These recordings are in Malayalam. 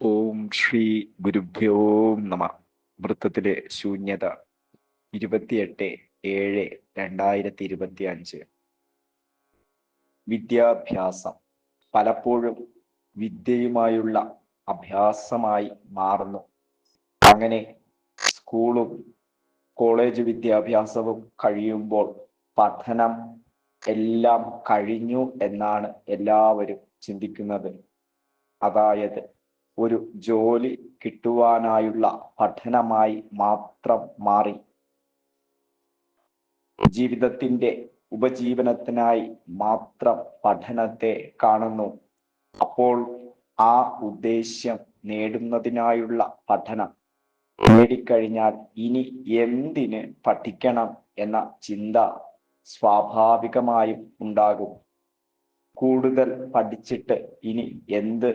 ഓം ശ്രീ ഗുരുഭ്യോ നമ. വൃത്തത്തിലെ ശൂന്യത 28/7/2025. വിദ്യാഭ്യാസം പലപ്പോഴും വിദ്യയുമായുള്ള അഭ്യാസമായി മാറുന്നു. അങ്ങനെ സ്കൂളും കോളേജ് വിദ്യാഭ്യാസവും കഴിയുമ്പോൾ പഠനം എല്ലാം കഴിഞ്ഞു എന്നാണ് എല്ലാവരും ചിന്തിക്കുന്നത്. അതായത് ഒരു ജോലി കിട്ടുവാനായുള്ള പഠനമായി മാത്രം മാറി. ജീവിതത്തിന്റെ ഉപജീവനത്തിനായി മാത്രം പഠനത്തെ കാണുന്നു. അപ്പോൾ ആ ഉദ്ദേശ്യം നേടുന്നതിനായുള്ള പഠനം നേടിക്കഴിഞ്ഞാൽ ഇനി എന്തിന് പഠിക്കണം എന്ന ചിന്ത സ്വാഭാവികമായും ഉണ്ടാകും. കൂടുതൽ പഠിച്ചിട്ട് ഇനി എന്ത്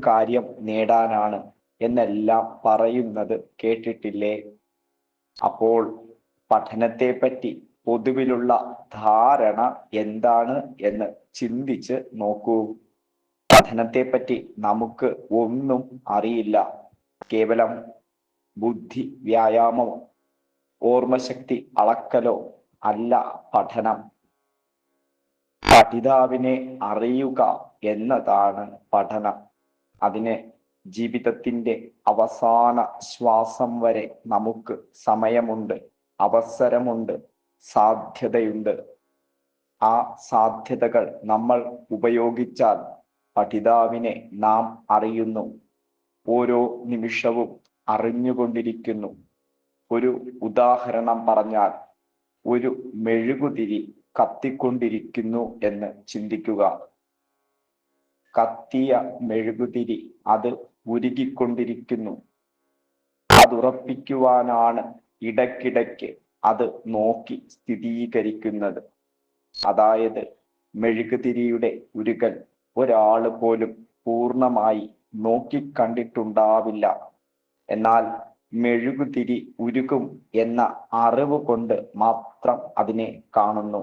കാര്യം നേടാനാണ് എന്നെല്ലാം പറയുന്നത് കേട്ടിട്ടില്ലേ? അപ്പോൾ പഠനത്തെ പറ്റി പൊതുവിലുള്ള ധാരണ എന്താണ് എന്ന് ചിന്തിച്ച് നോക്കൂ. പഠനത്തെ പറ്റി നമുക്ക് ഒന്നും അറിയില്ല. കേവലം ബുദ്ധി വ്യായാമമോ ഓർമ്മശക്തി അളക്കലോ അല്ല പഠനം. പഠിതാവിനെ അറിയുക എന്നതാണ് പഠനം. അതിന് ജീവിതത്തിന്റെ അവസാന ശ്വാസം വരെ നമുക്ക് സമയമുണ്ട്, അവസരമുണ്ട്, സാധ്യതയുണ്ട്. ആ സാധ്യതകൾ നമ്മൾ ഉപയോഗിച്ചാൽ പഠിതാവിനെ നാം അറിയുന്നു. ഓരോ നിമിഷവും അറിഞ്ഞുകൊണ്ടിരിക്കുന്നു. ഒരു ഉദാഹരണം പറഞ്ഞാൽ, ഒരു മെഴുകുതിരി കത്തിക്കൊണ്ടിരിക്കുന്നു എന്ന് ചിന്തിക്കുക. കത്തിയ മെഴുകുതിരി അത് ഉരുകിക്കൊണ്ടിരിക്കുന്നു. അതുറപ്പിക്കുവാനാണ് ഇടയ്ക്കിടയ്ക്ക് അത് നോക്കി സ്ഥിരീകരിക്കുന്നത്. അതായത് മെഴുകുതിരിയുടെ ഉരുകൽ ഒരാൾ പോലും പൂർണ്ണമായി നോക്കിക്കണ്ടിട്ടുണ്ടാവില്ല. എന്നാൽ മെഴുകുതിരി ഉരുകും എന്ന അറിവ് കൊണ്ട് മാത്രം അതിനെ കാണുന്നു.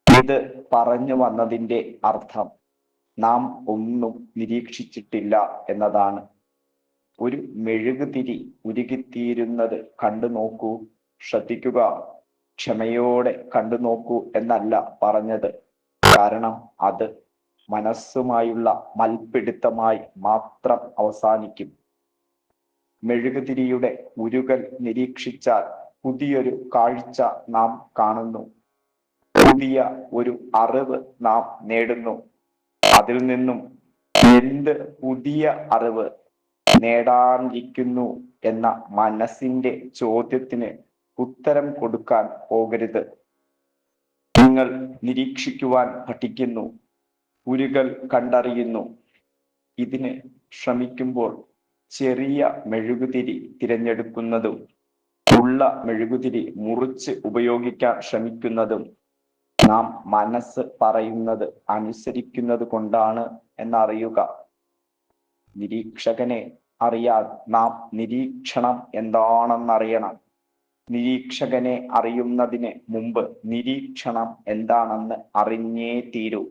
ഇത് പറഞ്ഞു വന്നതിൻ്റെ അർത്ഥം നാം ഒന്നും നിരീക്ഷിച്ചിട്ടില്ല എന്നതാണ്. ഒരു മെഴുകുതിരി ഉരുകിത്തീരുന്നത് കണ്ടു നോക്കൂ, ശ്രദ്ധിക്കുക. ക്ഷമയോടെ കണ്ടു നോക്കൂ എന്നല്ല പറഞ്ഞത്. കാരണം അത് മനസ്സുമായുള്ള മൽപ്പിടുത്തമായി മാത്രം അവസാനിക്കും. മെഴുകുതിരിയുടെ ഉരുകൽ നിരീക്ഷിച്ചാൽ പുതിയൊരു കാഴ്ച നാം കാണുന്നു. പുതിയ ഒരു അറിവ് നാം നേടുന്നു. അതിൽ നിന്നും എന്ത് പുതിയ അറിവ് നേടാനിരിക്കുന്നു എന്ന മനസ്സിന്റെ ചോദ്യത്തിന് ഉത്തരം കൊടുക്കാൻ പോകരുത്. നിങ്ങൾ നിരീക്ഷിക്കുവാൻ പഠിക്കുന്നു, ഉരുകൽ കണ്ടറിയുന്നു. ഇതിന് ശ്രമിക്കുമ്പോൾ ചെറിയ മെഴുകുതിരി തിരഞ്ഞെടുക്കുന്നതും ഉള്ള മെഴുകുതിരി മുറിച്ച് ഉപയോഗിക്കാൻ ശ്രമിക്കുന്നതും നാം മനസ്സ് പറയുന്നത് അനുസരിക്കുന്നത് കൊണ്ടാണ് എന്നറിയുക. നിരീക്ഷകനെ അറിയാൻ നാം നിരീക്ഷണം എന്താണെന്നറിയണം. നിരീക്ഷകനെ അറിയുന്നതിന് മുമ്പ് നിരീക്ഷണം എന്താണെന്ന് അറിഞ്ഞേ തീരൂ.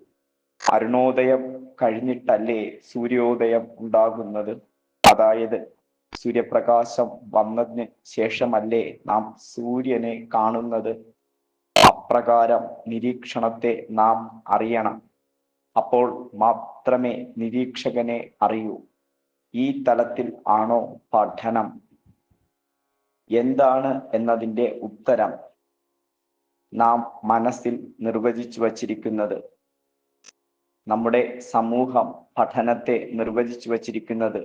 അരുണോദയം കഴിഞ്ഞിട്ടല്ലേ സൂര്യോദയം ഉണ്ടാകുന്നത്? അതായത് സൂര്യപ്രകാശം വന്നതിന് ശേഷമല്ലേ നാം സൂര്യനെ കാണുന്നത്? അപ്രകാരം നിരീക്ഷണത്തെ നാം അറിയണം. അപ്പോൾ മാത്രമേ നിരീക്ഷകനെ അറിയൂ. ഈ തലത്തിൽ ആണോ പഠനം? എന്താണ് എന്നതിൻ്റെ ഉത്തരം നാം മനസ്സിൽ നിർവചിച്ചു വച്ചിരിക്കുന്നത്. നമ്മുടെ സമൂഹം പഠനത്തെ നിർവചിച്ചു വച്ചിരിക്കുന്നത്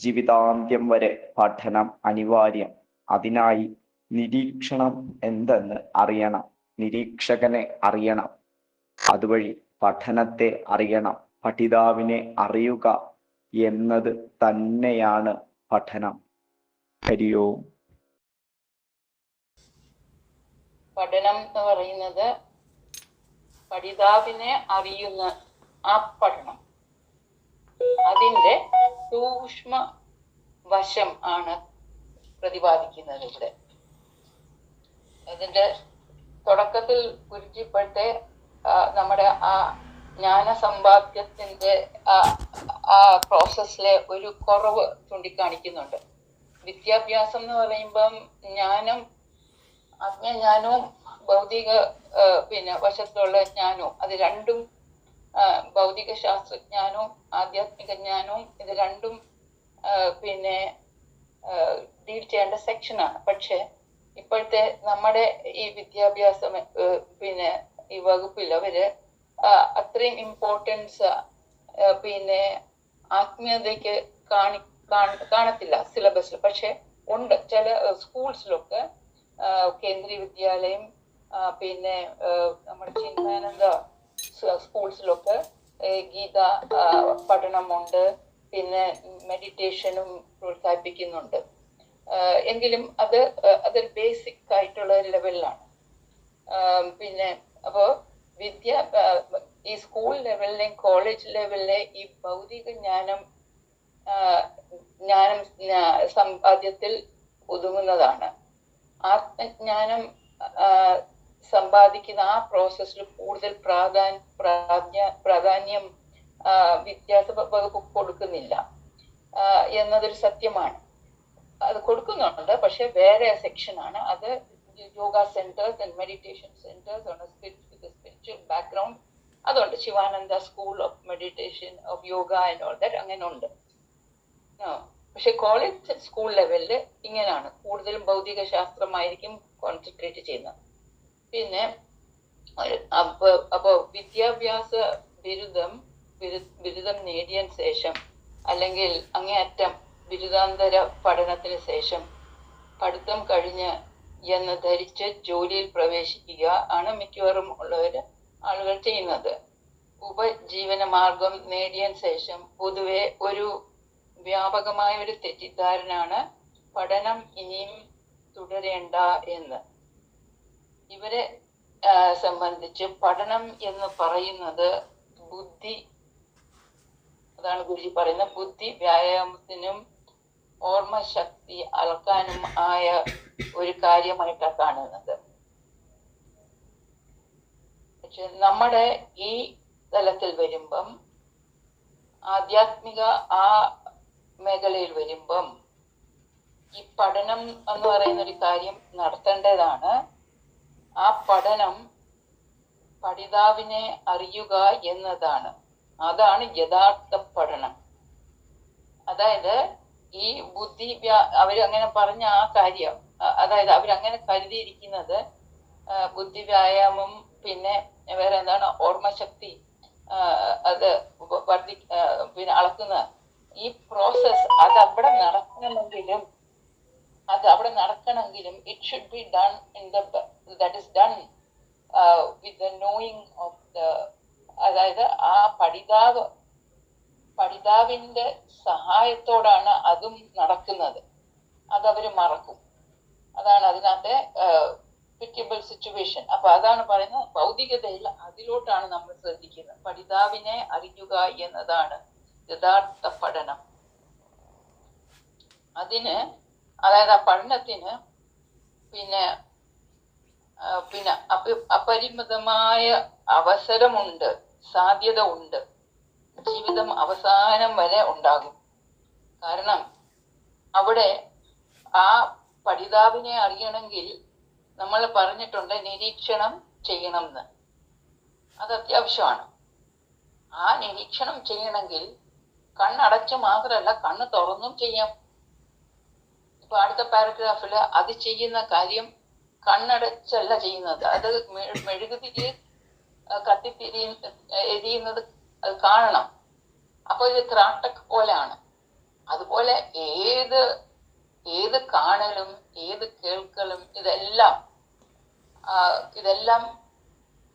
ജീവിതാന്ത്യം വരെ പഠനം അനിവാര്യം. അതിനായി നിരീക്ഷണം എന്തെന്ന് അറിയണം, നിരീക്ഷകനെ അറിയണം, അതുവഴി പഠനത്തെ അറിയണം. പഠിതാവിനെ അറിയുക എന്നത് തന്നെയാണ് പഠനം. ഹരി ഓം. പഠനം എന്ന് പറയുന്നത് പഠിതാവിനെ അറിയുന്ന ആ പഠനം, അതിൻ്റെ സൂക്ഷ്മ വശം ആണ് പ്രതിപാദിക്കുന്നത് ഇവിടെ. അതിൻ്റെ തുടക്കത്തിൽ കുറിച്ചിപ്പെട്ട നമ്മുടെ ആ ജ്ഞാനസമ്പാദ്യത്തിന്റെ ആ പ്രോസസ്സിലെ ഒരു കുറവ് ചൂണ്ടിക്കാണിക്കുന്നുണ്ട്. വിദ്യാഭ്യാസം എന്ന് പറയുമ്പം ജ്ഞാനം, ആത്മജ്ഞാനവും ഭൗതിക വശത്തുള്ള ജ്ഞാനവും, അത് രണ്ടും ഭൗതിക ശാസ്ത്രജ്ഞാനവും ആധ്യാത്മിക ജ്ഞാനവും ഇത് രണ്ടും ഡീൽ ചെയ്യേണ്ട സെക്ഷനാണ്. പക്ഷെ ഇപ്പോഴത്തെ നമ്മുടെ ഈ വിദ്യാഭ്യാസം ഈ വകുപ്പിൽ അവര് അത്രയും ഇമ്പോർട്ടൻസ് ആത്മീയതയ്ക്ക് കാണത്തില്ല സിലബസിൽ. പക്ഷെ ഉണ്ട് ചില സ്കൂൾസിലൊക്കെ, കേന്ദ്രീയ വിദ്യാലയം, നമ്മുടെ ചിന്മാനന്ദ സ്കൂൾസിലൊക്കെ ഗീത പഠനമുണ്ട്, പിന്നെ മെഡിറ്റേഷനും പ്രോത്സാഹിപ്പിക്കുന്നുണ്ട്. എങ്കിലും അതൊരു ബേസിക് ആയിട്ടുള്ള ഒരു ലെവലിലാണ്. അപ്പോ ഈ സ്കൂൾ ലെവലിലെയും കോളേജ് ലെവലിലെ ഈ ഭൗതിക ജ്ഞാനം സമ്പാദ്യത്തിൽ ഒതുങ്ങുന്നതാണ്. ആത്മജ്ഞാനം സമ്പാദിക്കുന്ന ആ പ്രോസസ്സിൽ കൂടുതൽ പ്രാധാന്യം വിദ്യാഭ്യാസ വകുപ്പ് കൊടുക്കുന്നില്ല എന്നതൊരു സത്യമാണ്. അത് കൊടുക്കുന്നുണ്ട്, പക്ഷെ വേറെ സെക്ഷനാണ് അത്. Yoga centres and meditation centres ആണ്, സ്പിരിച്വൽ ബാക്ക്ഗ്രൗണ്ട് അതുണ്ട്. Sivananda school of meditation of yoga and all that അങ്ങനെ ഉണ്ട്. പക്ഷെ കോളേജ് സ്കൂൾ ലെവലില് ഇങ്ങനെയാണ്, കൂടുതലും ഭൗതിക ശാസ്ത്രമായിരിക്കും കോൺസെൻട്രേറ്റ് ചെയ്യുന്നത്. പിന്നെ അപ്പോ വിദ്യാഭ്യാസ ബിരുദം നേടിയ ശേഷം, അല്ലെങ്കിൽ അങ്ങേയറ്റം ബിരുദാന്തര പഠനത്തിന് ശേഷം പഠിത്തം കഴിഞ്ഞ് എന്ന് ധരിച്ച് ജോലിയിൽ പ്രവേശിക്കുക ആണ് മിക്കവാറും ആളുകൾ ചെയ്യുന്നത്. ഉപജീവന മാർഗം നേടിയ ശേഷം പൊതുവെ ഒരു വ്യാപകമായ ഒരു തെറ്റിദ്ധാരണയാണ് പഠനം ഇനിയും തുടരേണ്ട എന്ന്. ഇവരെ സംബന്ധിച്ച് പഠനം എന്ന് പറയുന്നത് അതാണ് ഗുരുജി പറയുന്നത്, ബുദ്ധി വ്യായാമത്തിനും ഓർമ്മശക്തി അളക്കാനും ആയ ഒരു കാര്യമായിട്ടാണ് കാണുന്നത്. പക്ഷെ നമ്മുടെ ഈ തലത്തിൽ വരുമ്പം, ആധ്യാത്മിക ആ മേഖലയിൽ വരുമ്പം, ഈ പഠനം എന്ന് പറയുന്ന ഒരു കാര്യം നടത്തേണ്ടതാണ്. ആ പഠനം പഠിതാവിനെ അറിയുക എന്നതാണ്. അതാണ് യഥാർത്ഥ പഠനം. അതായത് ഈ അവരങ്ങനെ പറഞ്ഞ ആ കാര്യം, അതായത് അവരങ്ങനെ കരുതിയിരിക്കുന്നത് ബുദ്ധി വ്യായാമം, പിന്നെ വേറെ എന്താണ്, ഓർമ്മശക്തി അത് അളക്കുന്ന ഈ പ്രോസസ് അത് അവിടെ നടക്കണമെങ്കിലും it should be done that is done with the knowing of the, അതായത് ആ പഠിതാവിന്റെ സഹായത്തോടാണ് അതും നടക്കുന്നത്. അതവര് മറക്കും. അതാണ് അതിനകത്തെ പിറ്റബിൾ സിറ്റുവേഷൻ. അപ്പൊ അതാണ് പറയുന്നത്, ഭൗതികതയിൽ അതിലോട്ടാണ് നമ്മൾ ശ്രദ്ധിക്കുന്നത്. പഠിതാവിനെ അറിയുക എന്നതാണ് യഥാർത്ഥ പഠനം. അതായത് ആ പഠനത്തിന് പിന്നെ അപരിമിതമായ അവസരമുണ്ട്, സാധ്യത ഉണ്ട്, ജീവിതം അവസാനം വരെ ഉണ്ടാകും. കാരണം അവിടെ ആ പഠിതാവിനെ അറിയണമെങ്കിൽ നമ്മൾ പറഞ്ഞിട്ടുണ്ട് നിരീക്ഷണം ചെയ്യണം എന്ന്. അത് അത്യാവശ്യമാണ്. ആ നിരീക്ഷണം ചെയ്യണമെങ്കിൽ കണ്ണടച്ച് മാത്രമല്ല, കണ്ണ് തുറന്നും ചെയ്യാം. ഇപ്പൊ അടുത്ത പാരഗ്രാഫില് അത് ചെയ്യുന്ന കാര്യം കണ്ണടച്ചല്ല ചെയ്യുന്നത്, അത് മെഴുകുതിരി എരിയുന്നത് അത് കാണണം. അപ്പൊ ഇത് ത്രാട്ടക് പോലെയാണ്. അതുപോലെ ഏത് കാണലും ഏത് കേൾക്കലും ഇതെല്ലാം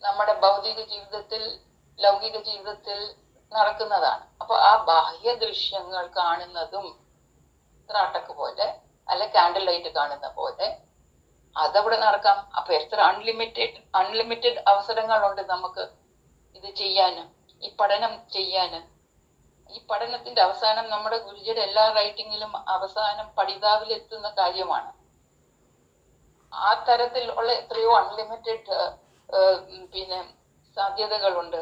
നമ്മുടെ ഭൗതിക ജീവിതത്തിൽ, ലൗകിക ജീവിതത്തിൽ നടക്കുന്നതാണ്. അപ്പൊ ആ ബാഹ്യ ദൃശ്യങ്ങൾ കാണുന്നതും ത്രാട്ടക് പോലെ, അല്ലെ കാൻഡിൽ ലൈറ്റ് കാണുന്ന പോലെ അതവിടെ നടക്കാം. അപ്പൊ എത്ര അൺലിമിറ്റഡ് അവസരങ്ങളുണ്ട് നമുക്ക് ഇത് ചെയ്യാന്, ഈ പഠനം ചെയ്യാന്. ഈ പഠനത്തിന്റെ അവസാനം നമ്മുടെ ഗുരുജിയുടെ എല്ലാ റൈറ്റിങ്ങിലും അവസാനം പഠിതാവിൽ എത്തുന്ന കാര്യമാണ്. ആ തരത്തിൽ ഉള്ള എത്രയോ അൺലിമിറ്റഡ് സാധ്യതകളുണ്ട്.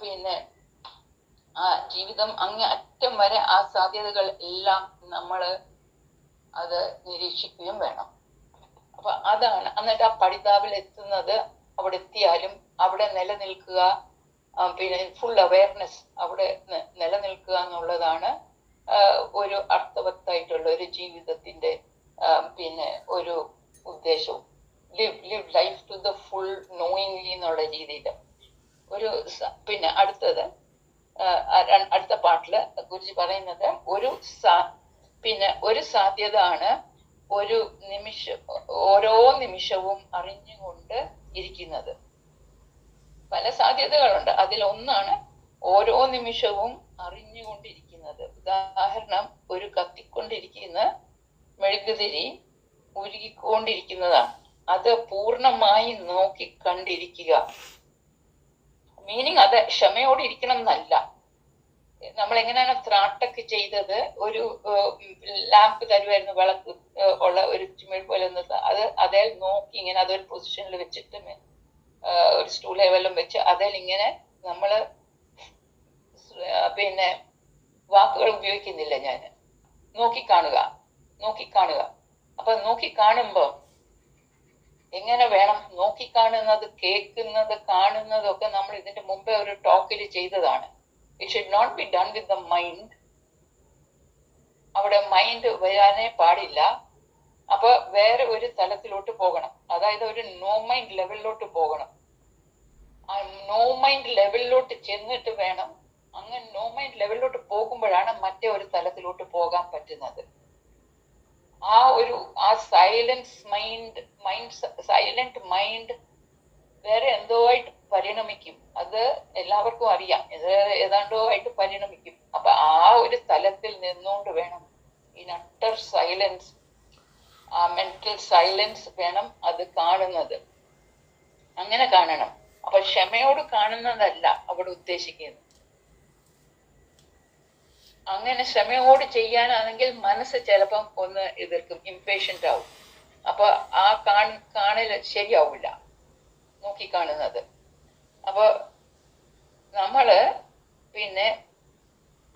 പിന്നെ ആ ജീവിതം അങ്ങേ അറ്റം വരെ ആ സാധ്യതകൾ എല്ലാം നമ്മൾ അത് നിരീക്ഷിക്കുകയും വേണം. അപ്പൊ അതാണ്. എന്നിട്ട് ആ പഠിതാവിൽ എത്തുന്നത്, അവിടെ എത്തിയാലും അവിടെ നിലനിൽക്കുക, പിന്നെ ഫുൾ അവയർനെസ് അവിടെ നിലനിൽക്കുക എന്നുള്ളതാണ് ഒരു അർത്ഥവത്തായിട്ടുള്ള ഒരു ജീവിതത്തിന്റെ പിന്നെ ഒരു ഉദ്ദേശവും. Live life to the full knowingly എന്നുള്ള രീതിയിൽ ഒരു പിന്നെ അടുത്ത പാട്ടില് ഗുരുജി പറയുന്നത് ഒരു സാധ്യത ആണ് ഓരോ നിമിഷവും അറിഞ്ഞുകൊണ്ട് ഇരിക്കുന്നത്. പല സാധ്യതകളുണ്ട്, അതിലൊന്നാണ് ഓരോ നിമിഷവും അറിഞ്ഞുകൊണ്ടിരിക്കുന്നത്. ഉദാഹരണം, ഒരു കത്തിക്കൊണ്ടിരിക്കുന്ന മെഴുകുതിരി ഉരുകിക്കൊണ്ടിരിക്കുന്നതാണ്. അത് പൂർണ്ണമായി നോക്കി കണ്ടിരിക്കുക. മീനിങ് അത് ക്ഷമയോടെ ഇരിക്കണം എന്നല്ല. നമ്മൾ എങ്ങനെയാണ് ത്രാട്ടൊക്കെ ചെയ്തത്, ഒരു ലാമ്പ് തരുമായിരുന്നു, വിളക്ക് ഉള്ള ഒരു ചിമ്മിഴ് പോലെ അതേ നോക്കി ഇങ്ങനെ അതൊരു പൊസിഷനിൽ വെച്ചിട്ട് ഒരു സ്റ്റൂൾ ലെവലും വെച്ച് അതിൽ ഇങ്ങനെ നമ്മള് പിന്നെ വാക്കുകൾ ഉപയോഗിക്കുന്നില്ല, ഞാൻ നോക്കിക്കാണുക. അപ്പൊ നോക്കിക്കാണുമ്പോ എങ്ങനെ വേണം നോക്കിക്കാണുന്നത്, കേൾക്കുന്നത്, കാണുന്നതൊക്കെ നമ്മൾ ഇതിന്റെ മുമ്പേ ഒരു ടോക്കിൽ ചെയ്തതാണ്. It should not be done with the mind. അവിടെ മൈൻഡ് വരാനേ പാടില്ല. അപ്പൊ വേറെ ഒരു തലത്തിലോട്ട് പോകണം, അതായത് ഒരു നോ മൈൻഡ് ലെവലിലോട്ട് പോകണം. ആ നോ മൈൻഡ് ലെവലിലോട്ട് ചെന്നിട്ട് വേണം, അങ്ങനെ നോ മൈൻഡ് ലെവലിലോട്ട് പോകുമ്പോഴാണ് മറ്റേ ഒരു തലത്തിലോട്ട് പോകാൻ പറ്റുന്നത്. ആ സൈലന്റ് മൈൻഡ് വേറെ എന്തോ ആയിട്ട് പരിണമിക്കും. അത് എല്ലാവർക്കും അറിയാം, ഏതാണ്ടോ ആയിട്ട് പരിണമിക്കും. അപ്പൊ ആ ഒരു തലത്തിൽ നിന്നുകൊണ്ട് വേണം ഇൻ അട്ടർ സൈലൻസ്, ആ മെന്റൽ സൈലൻസ് വേണം അത് കാണുന്നത്. അങ്ങനെ കാണണം. അപ്പൊ ക്ഷമയോട് കാണുന്നതല്ല അവിടെ ഉദ്ദേശിക്കുന്നത്. അങ്ങനെ ക്ഷമയോട് ചെയ്യാനാണെങ്കിൽ മനസ്സ് ചിലപ്പം ഒന്ന് എതിർക്കും, ഇംപേഷ്യന്റ് ആവും. അപ്പൊ ആ കാണൽ ശരിയാവില്ല, നോക്കിക്കാണുന്നത്. അപ്പൊ നമ്മള് പിന്നെ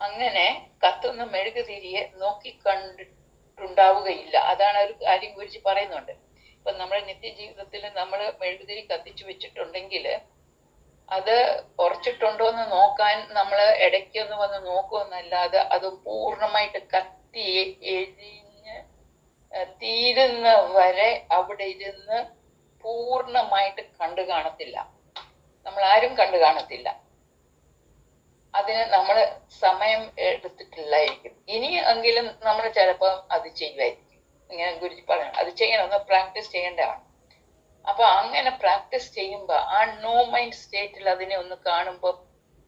അങ്ങനെ കത്തുന്ന മെഴുകുതിരിയെ നോക്കിക്കണ്ടിട്ടുണ്ടാവുകയില്ല. അതാണ് ഒരു കാര്യം കുറിച്ച് പറയുന്നുണ്ട്. ഇപ്പൊ നമ്മുടെ നിത്യജീവിതത്തിൽ നമ്മൾ മെഴുകുതിരി കത്തിച്ചു വെച്ചിട്ടുണ്ടെങ്കിൽ അത് ഉറച്ചിട്ടുണ്ടോ എന്ന് നോക്കാൻ നമ്മൾ ഇടയ്ക്കൊന്ന് വന്ന് നോക്കുമെന്നല്ലാതെ അത് പൂർണ്ണമായിട്ട് കത്തി എരിഞ്ഞ് തീരുന്ന വരെ അവിടെ ഇരുന്ന് പൂർണ്ണമായിട്ട് കണ്ടു കാണത്തില്ല. നമ്മൾ ആരും കണ്ടു കാണത്തില്ല. അതിന് നമ്മൾ സമയം എടുത്തിട്ടില്ലായിരിക്കും. ഇനിയെങ്കിലും നമ്മൾ ചിലപ്പം അത് ചെയ്യുമായിരിക്കും. ഇങ്ങനെ ഗുരുജി പറയണം, അത് ചെയ്യണം, ഒന്ന് പ്രാക്ടീസ് ചെയ്യേണ്ടതാണ്. അപ്പൊ അങ്ങനെ പ്രാക്ടീസ് ചെയ്യുമ്പോ ആ നോ മൈൻഡ് സ്റ്റേറ്റിൽ അതിനെ ഒന്ന് കാണുമ്പോ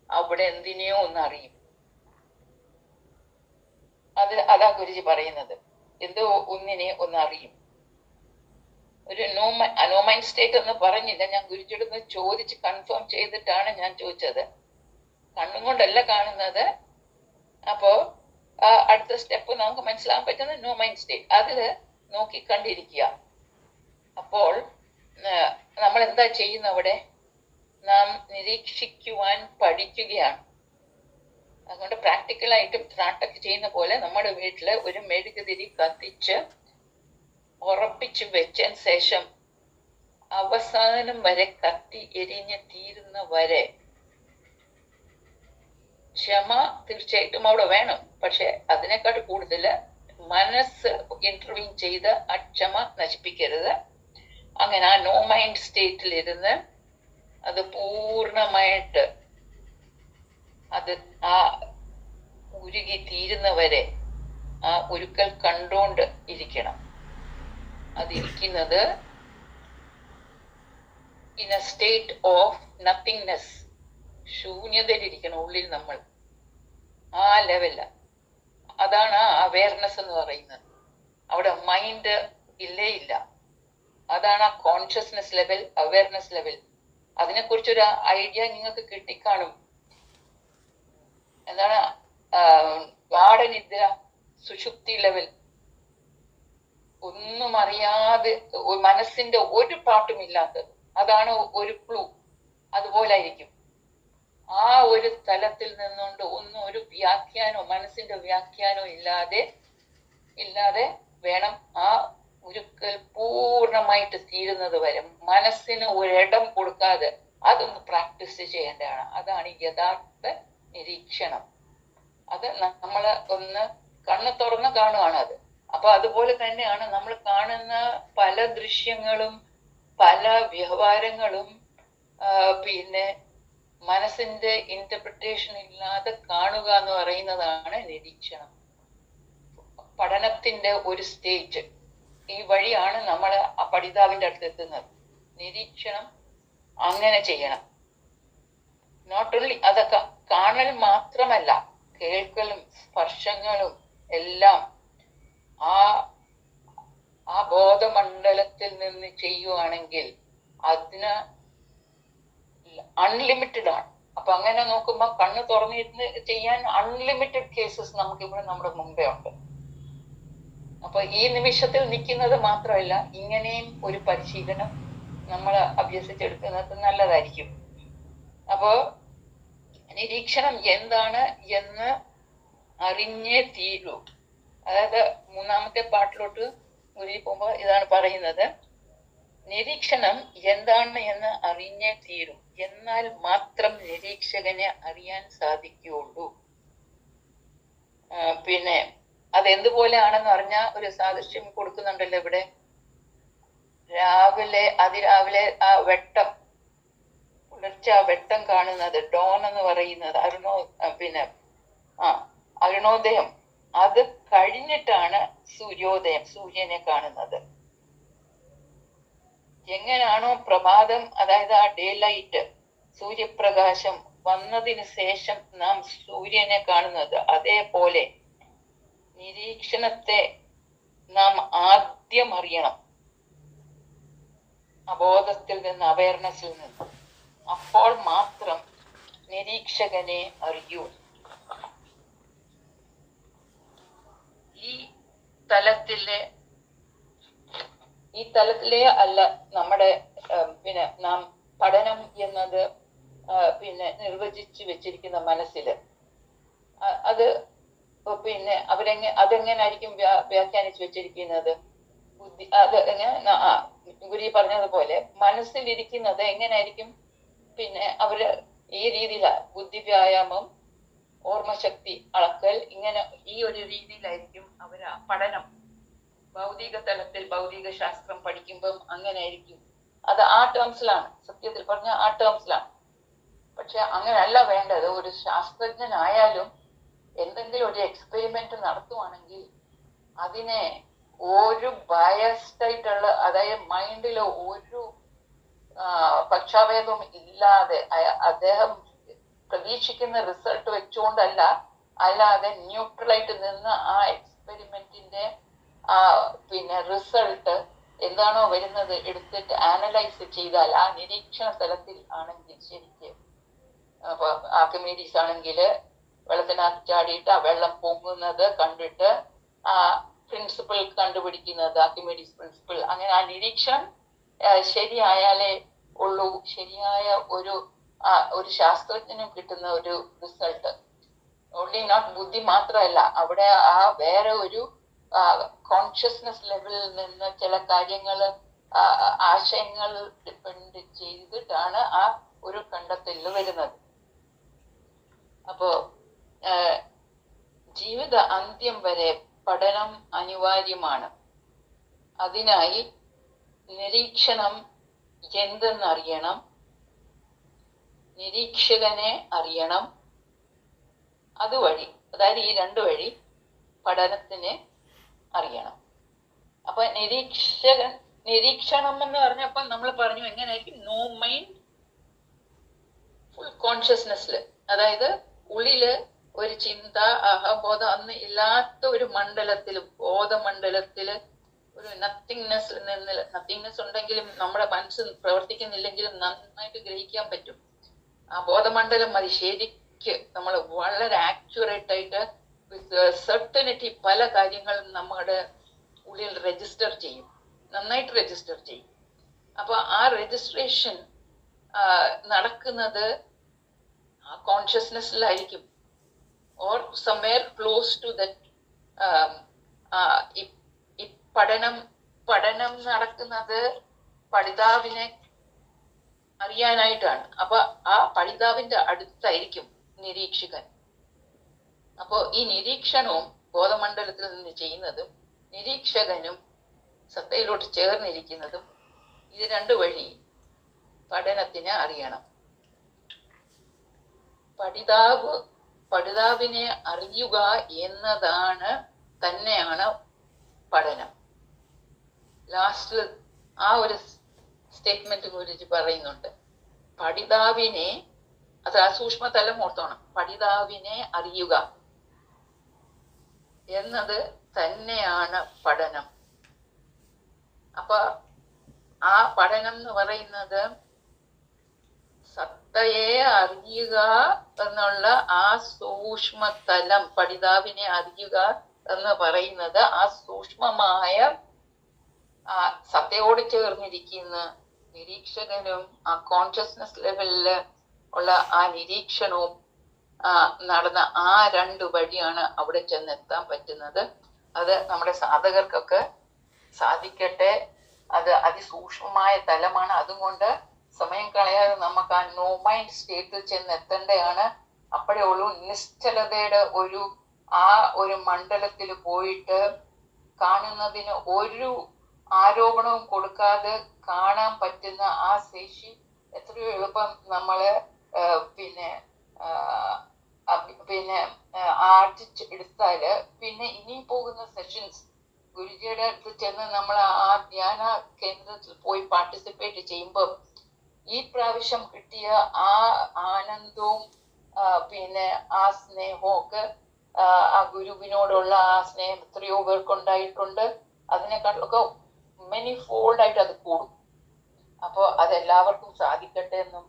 അവിടെ എന്തിനെയോ ഒന്ന് അറിയും. അതാ ഗുരുജി പറയുന്നത്, എന്തോ ഒന്നിനെ ഒന്ന് അറിയും. ഒരു നോ മൈൻഡ് സ്റ്റേറ്റ് എന്ന് പറഞ്ഞില്ല, ഞാൻ ഗുരുജിയോട് ഒന്ന് ചോദിച്ച് കൺഫേം ചെയ്തിട്ടാണ് ഞാൻ ചോദിച്ചത്. കണ്ണും കൊണ്ടല്ല കാണുന്നത്. അപ്പോ അടുത്ത സ്റ്റെപ്പ് നമുക്ക് മനസ്സിലാക്കാൻ പറ്റുന്നത് നോ മൈൻഡ് സ്റ്റേറ്റ്, അതില് നോക്കിക്കണ്ടിരിക്കുക. അപ്പോൾ നമ്മൾ എന്താ ചെയ്യുന്ന അവിടെ? നാം നിരീക്ഷിക്കുവാൻ പഠിക്കുകയാണ്. അതുകൊണ്ട് പ്രാക്ടിക്കലായിട്ടും ത്രാട്ടൊക്കെ ചെയ്യുന്ന പോലെ നമ്മുടെ വീട്ടില് ഒരു മെഴുകുതിരി കത്തിച്ച് ഉറപ്പിച്ചു വെച്ചതിന് ശേഷം അവസാനം വരെ കത്തി എരിഞ്ഞ് തീരുന്ന വരെ ക്ഷമ തീർച്ചയായിട്ടും അവിടെ വേണം. പക്ഷെ അതിനേക്കാൾ കൂടുതൽ മനസ്സ് ഇന്റർവ്യൂ ചെയ്ത് ആ ക്ഷമ നശിപ്പിക്കരുത്. അങ്ങനെ ആ നോ മൈൻഡ് സ്റ്റേറ്റിലിരുന്ന് അത് പൂർണ്ണമായിട്ട് അത് ആ ഉരുകി തീരുന്നവരെ ആ ഉരുക്കൽ കണ്ടോണ്ട് ഇരിക്കണം. അതിരിക്കുന്നത് in a state of nothingness, ശൂന്യതയിലിരിക്കണം ഉള്ളിൽ നമ്മൾ. ആ ലെവല, അതാണ് ആ അവയർനെസ് എന്ന് പറയുന്നത്. അവിടെ മൈൻഡ് ഇല്ലേ ഇല്ല. അതാണ് ആ കോൺഷ്യസ്നെസ് ലെവൽ, അവയർനെസ് ലെവൽ. അതിനെക്കുറിച്ചൊരു ഐഡിയ നിങ്ങൾക്ക് കിട്ടിക്കാണും. എന്താണ് ഗാഠനിദ്ര, സുഷുപ്തി ലെവൽ. ഒന്നും അറിയാതെ മനസ്സിന്റെ ഒരു പാട്ടും ഇല്ലാത്തത്, അതാണ് ഒരു ക്ലൂ. അതുപോലായിരിക്കും. ആ ഒരു തലത്തിൽ നിന്നുകൊണ്ട് ഒന്നും ഒരു വ്യാഖ്യാനോ മനസ്സിന്റെ വ്യാഖ്യാനോ ഇല്ലാതെ വേണം ആ ഉരുക്കൽ പൂർണ്ണമായിട്ട് തീരുന്നത് വരെ മനസ്സിന് ഒരിടം കൊടുക്കാതെ അതൊന്ന് പ്രാക്ടീസ് ചെയ്യേണ്ടതാണ്. അതാണ് യഥാർത്ഥ നിരീക്ഷണം. അത് നമ്മൾ ഒന്ന് കണ്ണ് തുറന്ന് കാണുകയാണ് അത്. അപ്പൊ അതുപോലെ തന്നെയാണ് നമ്മൾ കാണുന്ന പല ദൃശ്യങ്ങളും പല വ്യവഹാരങ്ങളും പിന്നെ മനസ്സിന്റെ ഇന്റർപ്രിട്ടേഷൻ ഇല്ലാതെ കാണുക എന്ന് പറയുന്നതാണ് നിരീക്ഷണം. പഠനത്തിന്റെ ഒരു സ്റ്റേജ് ഈ വഴിയാണ് നമ്മൾ ആ പഠിതാവിന്റെ അടുത്ത് എത്തുന്നത്. നിരീക്ഷണം അങ്ങനെ ചെയ്യണം. നോട്ട് ഓൺലി അതൊക്കെ കാണൽ മാത്രമല്ല, കേൾക്കലും സ്പർശങ്ങളും എല്ലാം ആ ബോധമണ്ഡലത്തിൽ നിന്ന് ചെയ്യുവാണെങ്കിൽ അതിന് അൺലിമിറ്റഡ് ആണ്. അപ്പൊ അങ്ങനെ നോക്കുമ്പോ കണ്ണ് തുറന്നിരുന്ന് ചെയ്യാൻ അൺലിമിറ്റഡ് കേസസ് നമുക്കിവിടെ നമ്മുടെ മുമ്പേ ഉണ്ട്. അപ്പൊ ഈ നിമിഷത്തിൽ നിൽക്കുന്നത് മാത്രമല്ല, ഇങ്ങനെയും ഒരു പരിശീലനം നമ്മൾ അഭ്യസിച്ചെടുക്കുന്നത് നല്ലതായിരിക്കും. അപ്പോ നിരീക്ഷണം എന്താണ് എന്ന് അറിഞ്ഞേ തീരൂ. അതായത് മൂന്നാമത്തെ പാട്ടിലോട്ട് മുന്നിൽ പോകുമ്പോൾ ഇതാണ് പറയുന്നത്, നിരീക്ഷണം എന്താണ് എന്ന് അറിഞ്ഞേ തീരും, എന്നാൽ മാത്രം നിരീക്ഷകനെ അറിയാൻ സാധിക്കുകയുള്ളൂ. പിന്നെ അതെന്തുപോലെയാണെന്ന് പറഞ്ഞാൽ ഒരു സാദൃശ്യം കൊടുക്കുന്നുണ്ടല്ലോ ഇവിടെ. അതിരാവിലെ ആ വെട്ടം, പുലർച്ചെ ആ വെട്ടം കാണുന്നത്, ഡോൺ എന്ന് പറയുന്നത് അരുണോദയം, അത് കഴിഞ്ഞിട്ടാണ് സൂര്യോദയം, സൂര്യനെ കാണുന്നത്. എങ്ങനെയാണോ പ്രഭാതം, അതായത് ആ ഡേ ലൈറ്റ്, സൂര്യപ്രകാശം വന്നതിന് ശേഷം നാം സൂര്യനെ കാണുന്നത്, അതേപോലെ നിരീക്ഷണത്തെ നാം ആദ്യം അറിയണം, അബോധത്തിൽ നിന്ന്, അവയർനെസ്സിൽ നിന്ന്. അപ്പോൾ മാത്രം നിരീക്ഷകനെ അറിയൂ. ഈ തലത്തിലെ അല്ല നമ്മുടെ നാം പഠനം എന്നത് നിർവചിച്ചു വെച്ചിരിക്കുന്ന മനസ്സില് അത് അതെങ്ങനായിരിക്കും വ്യാഖ്യാനിച്ചു വെച്ചിരിക്കുന്നത്? ബുദ്ധി അത് ഗുരു പറഞ്ഞതുപോലെ മനസ്സിലിരിക്കുന്നത് എങ്ങനായിരിക്കും? അവര് ഈ രീതിയിലാ ബുദ്ധി വ്യായാമം, ഓർമ്മശക്തി അളക്കൽ, ഇങ്ങനെ ഈ ഒരു രീതിയിലായിരിക്കും അവര് പഠനം. ഭൗതിക തലത്തിൽ ഭൗതിക ശാസ്ത്രം പഠിക്കുമ്പം അങ്ങനെ ആയിരിക്കും. അത് ആ ടേംസിലാണ്, സത്യത്തിൽ പറഞ്ഞ ആ ടേംസിലാണ്. പക്ഷെ അങ്ങനെയല്ല വേണ്ടത്. ഒരു ശാസ്ത്രജ്ഞനായാലും എന്തെങ്കിലും ഒരു എക്സ്പെരിമെന്റ് നടത്തുവാണെങ്കിൽ അതിനെ ഒരു ബയസ്ഡ് ആയിട്ടുള്ള, അതായത് മൈൻഡിൽ ഒരു പക്ഷാഭേദവും ഇല്ലാതെ അദ്ദേഹം പ്രതീക്ഷിക്കുന്ന റിസൾട്ട് വെച്ചുകൊണ്ടല്ല, അല്ലാതെ ന്യൂട്രലായിട്ട് നിന്ന് ആ എക്സ്പെരിമെന്റിന്റെ റിസൾട്ട് എന്താണോ വരുന്നത് എടുത്തിട്ട് അനലൈസ് ചെയ്താൽ, ആ നിരീക്ഷണ തലത്തിൽ ആണെങ്കിൽ ശരിക്ക് അപ്പൊ ആർക്കിമീഡീസ് ആണെങ്കിൽ വെള്ളത്തിനകത്ത് ചാടിയിട്ട് ആ വെള്ളം പൊങ്ങുന്നത് കണ്ടിട്ട് ആ പ്രിൻസിപ്പിൾ കണ്ടുപിടിക്കുന്നത്, ആർക്കിമീഡീസ് പ്രിൻസിപ്പിൾ. അങ്ങനെ ആ നിരീക്ഷണം ശരിയായാലേ ഉള്ളൂ ശരിയായ ഒരു ശാസ്ത്രജ്ഞനും കിട്ടുന്ന ഒരു റിസൾട്ട്. ഓൺലി നോട്ട് ബുദ്ധി മാത്രമല്ല, അവിടെ ആ വേറെ ഒരു കോൺഷ്യസ്നെസ് ലെവലിൽ നിന്ന് ചില കാര്യങ്ങൾ, ആശയങ്ങൾ ഡിപ്പെൻഡ് ചെയ്തിട്ടാണ് ആ ഒരു കണ്ടെത്തലിൽ വരുന്നത്. അപ്പോ ജീവിത അന്ത്യം വരെ പഠനം അനിവാര്യമാണ്. അതിനായി നിരീക്ഷണം എന്തെന്നറിയണം, നിരീക്ഷകനെ അറിയണം. അതുവഴി, അതായത് ഈ രണ്ടു വഴി പഠനത്തിനെ അറിയണം. അപ്പൊ നിരീക്ഷണം എന്ന് പറഞ്ഞപ്പോ നമ്മൾ പറഞ്ഞു എങ്ങനെയായിരിക്കും? നോ മൈൻഡ്, ഫുൾ കോൺഷ്യസ്നെസ്സില്, അതായത് ഉള്ളില് ഒരു ചിന്ത, അഹബോധം ഒന്നും ഇല്ലാത്ത ഒരു മണ്ഡലത്തില്, ബോധമണ്ഡലത്തില് ഒരു നത്തിങ്നെസ് ഉണ്ടെങ്കിലും നമ്മുടെ മനസ്സ് പ്രവർത്തിക്കുന്നില്ലെങ്കിലും നന്നായിട്ട് ഗ്രഹിക്കാൻ പറ്റും. ആ ബോധമണ്ഡലം മതി ശരിക്ക് നമ്മൾ വളരെ ആക്യുറേറ്റ് ആയിട്ട് വിത്ത് സെർട്ടനിറ്റി പല കാര്യങ്ങളും നമ്മുടെ ഉള്ളിൽ രജിസ്റ്റർ ചെയ്യും, നന്നായിട്ട് രജിസ്റ്റർ ചെയ്യും. അപ്പൊ ആ രജിസ്ട്രേഷൻ നടക്കുന്നത് കോൺഷ്യസ്നെസ്സിലായിരിക്കും, or somewhere close to that. ഈ പഠനം നടക്കുന്നത് പഠിതാവിനെ അറിയാനായിട്ടാണ്. അപ്പൊ ആ പഠിതാവിന്റെ അടുത്തായിരിക്കും നിരീക്ഷകൻ. അപ്പോ ഈ നിരീക്ഷണവും ബോധമണ്ഡലത്തിൽ നിന്ന് ചെയ്യുന്നതും നിരീക്ഷകനും സത്തയിലോട്ട് ചേർന്നിരിക്കുന്നതും ഇത് രണ്ടു വഴി പഠനത്തിനെ അറിയണം. പഠിതാവിനെ അറിയുക എന്നതാണ് തന്നെയാണ് പഠനം. ലാസ്റ്റിൽ ആ ഒരു സ്റ്റേറ്റ്മെന്റ് കുറിച്ച് പറയുന്നുണ്ട്. പഠിതാവിനെ, അത് ആ സൂക്ഷ്മതലം ഓർത്തോണം, പഠിതാവിനെ അറിയുക എന്നത് തന്നെയാണ് പഠനം. അപ്പൊ ആ പഠനം എന്ന് പറയുന്നത് സത്തയെ അറിയുക എന്നുള്ള ആ സൂക്ഷ്മതലം, പഠിതാവിനെ അറിയുക എന്ന് പറയുന്നത് ആ സൂക്ഷ്മമായ ആ സത്തയോട് ചേർന്നിരിക്കുന്ന നിരീക്ഷകനും ആ കോൺഷ്യസ്നെസ് ലെവലില് ഉള്ള ആ നിരീക്ഷണവും നടന്ന ആ രണ്ടു വഴിയാണ് അവിടെ ചെന്നെത്താൻ പറ്റുന്നത്. അത് നമ്മുടെ സാധകർക്കൊക്കെ സാധിക്കട്ടെ. അത് അതിസൂക്ഷ്മമായ തലമാണ്. അതുകൊണ്ട് സമയം കളയാതെ നമുക്ക് ആ നോ മൈൻഡ് സ്റ്റേറ്റിൽ ചെന്നെത്തേണ്ടതാണ്. അപ്പോഴേ ഉള്ളൂ നിശ്ചലതയുടെ ഒരു മണ്ഡലത്തിൽ പോയിട്ട് കാണുന്നതിന് ഒരു ആരോപണവും കൊടുക്കാതെ കാണാൻ പറ്റുന്ന ആ ശേഷി എത്രയോ എളുപ്പം നമ്മള് ആർജിച്ചെടുത്താല് പിന്നെ ഇനി പോകുന്ന സെഷൻസ് ഗുരുജിയുടെ അടുത്ത് ചെന്ന് നമ്മൾ ആ ധ്യാന കേന്ദ്രത്തിൽ പോയി പാർട്ടിസിപ്പേറ്റ് ചെയ്യുമ്പോൾ ഈ പ്രാവശ്യം കിട്ടിയ ആ ആനന്ദവും ആ സ്നേഹവും ഒക്കെ ആ ഗുരുവിനോടുള്ള ആ സ്നേഹം എത്രയോ പേർക്കുണ്ടായിട്ടുണ്ട്. അതിനെക്കാട്ടിലൊക്കെ മെനി ഫോൾഡ് ആയിട്ട് അത് കൂടും. അപ്പോ അതെല്ലാവർക്കും സാധിക്കട്ടെ എന്നും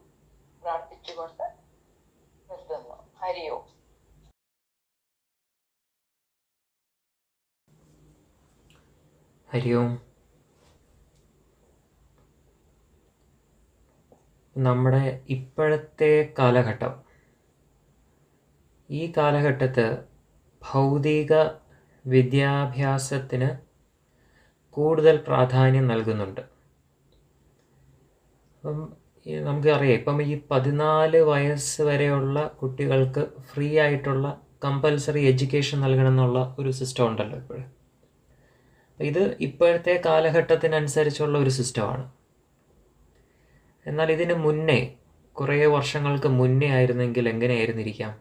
പ്രാർത്ഥിച്ചുകൊണ്ട് നിർത്തുന്നു. ഹരിയോ. ഹരി ഓം. നമ്മുടെ ഇപ്പോഴത്തെ കാലഘട്ടം, ഈ കാലഘട്ടത്ത് ഭൗതിക വിദ്യാഭ്യാസത്തിന് കൂടുതൽ പ്രാധാന്യം നൽകുന്നുണ്ട്. അപ്പം നമുക്കറിയാം, ഇപ്പം ഈ 14 വയസ്സ് വരെയുള്ള കുട്ടികൾക്ക് ഫ്രീ ആയിട്ടുള്ള കമ്പൽസറി എഡ്യൂക്കേഷൻ നൽകണം എന്നുള്ള ഒരു സിസ്റ്റം ഉണ്ടല്ലോ ഇപ്പോൾ. ഇത് ഇപ്പോഴത്തെ കാലഘട്ടത്തിനനുസരിച്ചുള്ള ഒരു സിസ്റ്റമാണ്. എന്നാൽ ഇതിന് മുന്നേ, കുറേ വർഷങ്ങൾക്ക് മുന്നേ ആയിരുന്നെങ്കിൽ എങ്ങനെയായിരുന്നിരിക്കാം?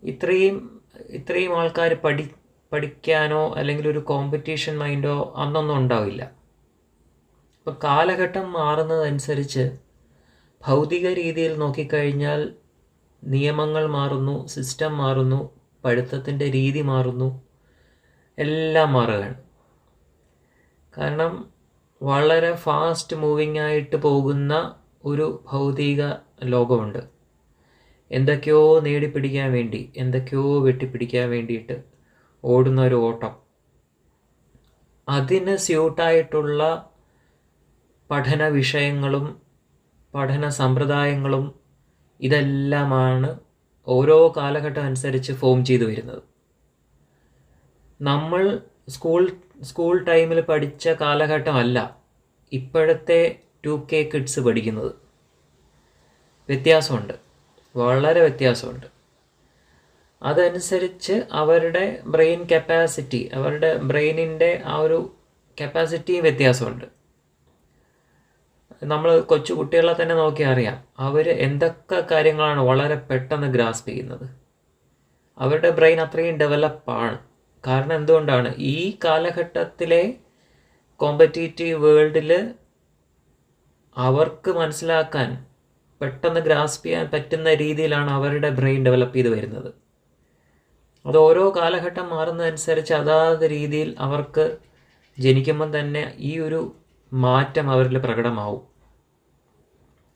ഇത്രയും ആൾക്കാർ പഠിക്കാനോ അല്ലെങ്കിൽ ഒരു കോമ്പറ്റീഷൻ മൈൻഡോ അന്നൊന്നും ഉണ്ടാവില്ല. ഇപ്പം കാലഘട്ടം മാറുന്നതനുസരിച്ച് ഭൗതിക രീതിയിൽ നോക്കിക്കഴിഞ്ഞാൽ നിയമങ്ങൾ മാറുന്നു, സിസ്റ്റം മാറുന്നു, പഠിത്തത്തിൻ്റെ രീതി മാറുന്നു, എല്ലാം മാറുകയാണ്. കാരണം വളരെ ഫാസ്റ്റ് മൂവിങ് ആയിട്ട് പോകുന്ന ഒരു ഭൗതിക ലോകമുണ്ട്. എന്തൊക്കെയോ നേടിപ്പിടിക്കാൻ വേണ്ടി, എന്തൊക്കെയോ വെട്ടിപ്പിടിക്കാൻ വേണ്ടിയിട്ട് ഓടുന്ന ഒരു ഓട്ടം. അതിന് സ്യൂട്ടായിട്ടുള്ള പഠന വിഷയങ്ങളും പഠന സമ്പ്രദായങ്ങളും ഇതെല്ലാമാണ് ഓരോ കാലഘട്ടം അനുസരിച്ച് ഫോം ചെയ്തു വരുന്നത്. നമ്മൾ സ്കൂൾ ടൈമിൽ പഠിച്ച കാലഘട്ടമല്ല ഇപ്പോഴത്തെ 2K കിഡ്സ് പഠിക്കുന്നത്. വ്യത്യാസമുണ്ട്, വളരെ വ്യത്യാസമുണ്ട്. അതനുസരിച്ച് അവരുടെ ബ്രെയിൻ കപ്പാസിറ്റി, അവരുടെ ബ്രെയിനിൻ്റെ ആ ഒരു കപ്പാസിറ്റിയും വ്യത്യാസമുണ്ട്. നമ്മൾ കൊച്ചു കുട്ടികളെ തന്നെ നോക്കി അറിയാം, അവർ എന്തൊക്കെ കാര്യങ്ങളാണ് വളരെ പെട്ടെന്ന് ഗ്രാസ്പ് ചെയ്യുന്നത്. അവരുടെ ബ്രെയിൻ അത്രയും ഡെവലപ്പാണ്. കാരണം എന്തുകൊണ്ടാണ്? ഈ കാലഘട്ടത്തിലെ കോമ്പറ്റീറ്റീവ് വേൾഡിൽ അവർക്ക് മനസ്സിലാക്കാൻ, പെട്ടെന്ന് ഗ്രാസ്പ് ചെയ്യാൻ പറ്റുന്ന രീതിയിലാണ് അവരുടെ ബ്രെയിൻ ഡെവലപ്പ് ചെയ്ത് വരുന്നത്. അത് ഓരോ കാലഘട്ടം മാറുന്നതനുസരിച്ച് അതാത് രീതിയിൽ അവർക്ക് ജനിക്കുമ്പം തന്നെ ഈ ഒരു മാറ്റം അവരിൽ പ്രകടമാവും.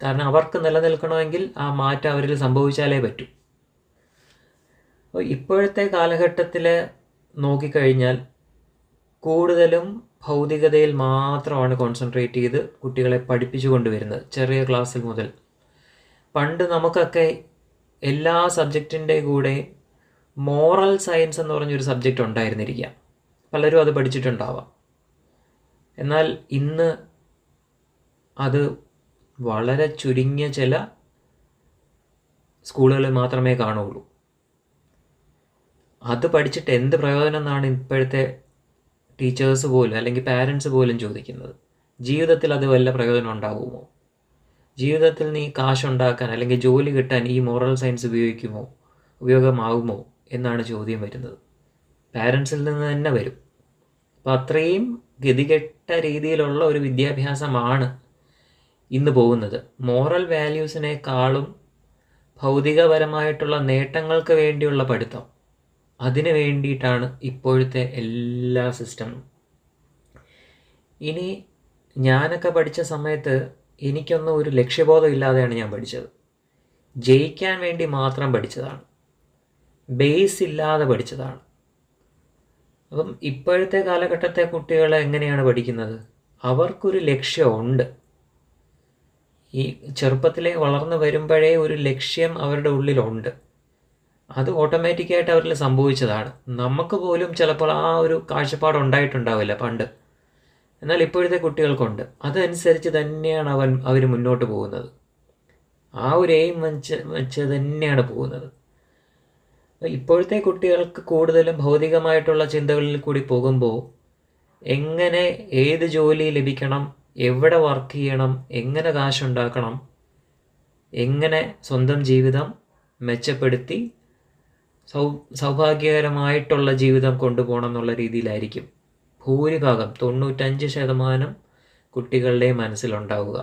കാരണം അവർക്ക് നിലനിൽക്കണമെങ്കിൽ ആ മാറ്റം അവരിൽ സംഭവിച്ചാലേ പറ്റൂ. അപ്പോൾ ഇപ്പോഴത്തെ കാലഘട്ടത്തിൽ നോക്കിക്കഴിഞ്ഞാൽ കൂടുതലും ഭൗതികതയിൽ മാത്രമാണ് കോൺസെൻട്രേറ്റ് ചെയ്ത് കുട്ടികളെ പഠിപ്പിച്ചു കൊണ്ടുവരുന്നത്. ചെറിയ ക്ലാസ്സിൽ മുതൽ പണ്ട് നമുക്കൊക്കെ എല്ലാ സബ്ജക്റ്റിൻ്റെ കൂടെ മോറൽ സയൻസ് എന്ന് പറഞ്ഞൊരു സബ്ജക്റ്റ് ഉണ്ടായിരുന്നിരിക്കാം, പലരും അത് പഠിച്ചിട്ടുണ്ടാവാം. എന്നാൽ ഇന്ന് അത് വളരെ ചുരുങ്ങിയ ചില സ്കൂളുകളിൽ മാത്രമേ കാണുള്ളൂ. അത് പഠിച്ചിട്ട് എന്ത് പ്രയോജനം എന്നാണ് ഇപ്പോഴത്തെ ടീച്ചേഴ്സ് പോലും അല്ലെങ്കിൽ പാരൻസ് പോലും ചോദിക്കുന്നത്. ജീവിതത്തിൽ അത് വല്ല പ്രയോജനം ഉണ്ടാകുമോ? ജീവിതത്തിൽ നീ കാശുണ്ടാക്കാൻ അല്ലെങ്കിൽ ജോലി കിട്ടാൻ ഈ മോറൽ സയൻസ് ഉപയോഗമാകുമോ എന്നാണ് ചോദ്യം വരുന്നത്. പാരൻസിൽ നിന്ന് തന്നെ വരും. അപ്പം അത്രയും ഗതികെട്ട രീതിയിലുള്ള ഒരു വിദ്യാഭ്യാസമാണ് ഇന്ന് പോകുന്നത്. മോറൽ വാല്യൂസിനേക്കാളും ഭൗതികപരമായിട്ടുള്ള നേട്ടങ്ങൾക്ക് വേണ്ടിയുള്ള പഠിത്തം, അതിന് വേണ്ടിയിട്ടാണ് ഇപ്പോഴത്തെ എല്ലാ സിസ്റ്റവും. ഇനി ഞാനൊക്കെ പഠിച്ച സമയത്ത് എനിക്കൊന്നും ഒരു ലക്ഷ്യബോധം ഇല്ലാതെയാണ് ഞാൻ പഠിച്ചത്. ജയിക്കാൻ വേണ്ടി മാത്രം പഠിച്ചതാണ്, ബേസ് ഇല്ലാതെ പഠിച്ചതാണ്. അപ്പം ഇപ്പോഴത്തെ കാലഘട്ടത്തെ കുട്ടികൾ എങ്ങനെയാണ് പഠിക്കുന്നത്? അവർക്കൊരു ലക്ഷ്യമുണ്ട്. ഈ ചെറുപ്പത്തിലെ വളർന്നു വരുമ്പോഴേ ഒരു ലക്ഷ്യം അവരുടെ ഉള്ളിലുണ്ട്. അത് ഓട്ടോമാറ്റിക്കായിട്ട് അവരിൽ സംഭവിച്ചതാണ്. നമുക്ക് പോലും ചിലപ്പോൾ ആ ഒരു കാഴ്ചപ്പാട് ഉണ്ടായിട്ടുണ്ടാവില്ല പണ്ട്. എന്നാൽ ഇപ്പോഴത്തെ കുട്ടികൾക്കുണ്ട്. അതനുസരിച്ച് തന്നെയാണ് അവർ മുന്നോട്ട് പോകുന്നത്. ആ ഒരു എയിം വെച്ച് തന്നെയാണ് പോകുന്നത്. ഇപ്പോഴത്തെ കുട്ടികൾക്ക് കൂടുതലും ഭൗതികമായിട്ടുള്ള ചിന്തകളിൽ കൂടി പോകുമ്പോൾ എങ്ങനെ ഏത് ജോലി ലഭിക്കണം, എവിടെ വർക്ക് ചെയ്യണം, എങ്ങനെ കാശുണ്ടാക്കണം, എങ്ങനെ സ്വന്തം ജീവിതം മെച്ചപ്പെടുത്തി സൗഭാഗ്യകരമായിട്ടുള്ള ജീവിതം കൊണ്ടുപോകണം എന്നുള്ള രീതിയിലായിരിക്കും ഭൂരിഭാഗം 95% കുട്ടികളുടെ മനസ്സിലുണ്ടാവുക.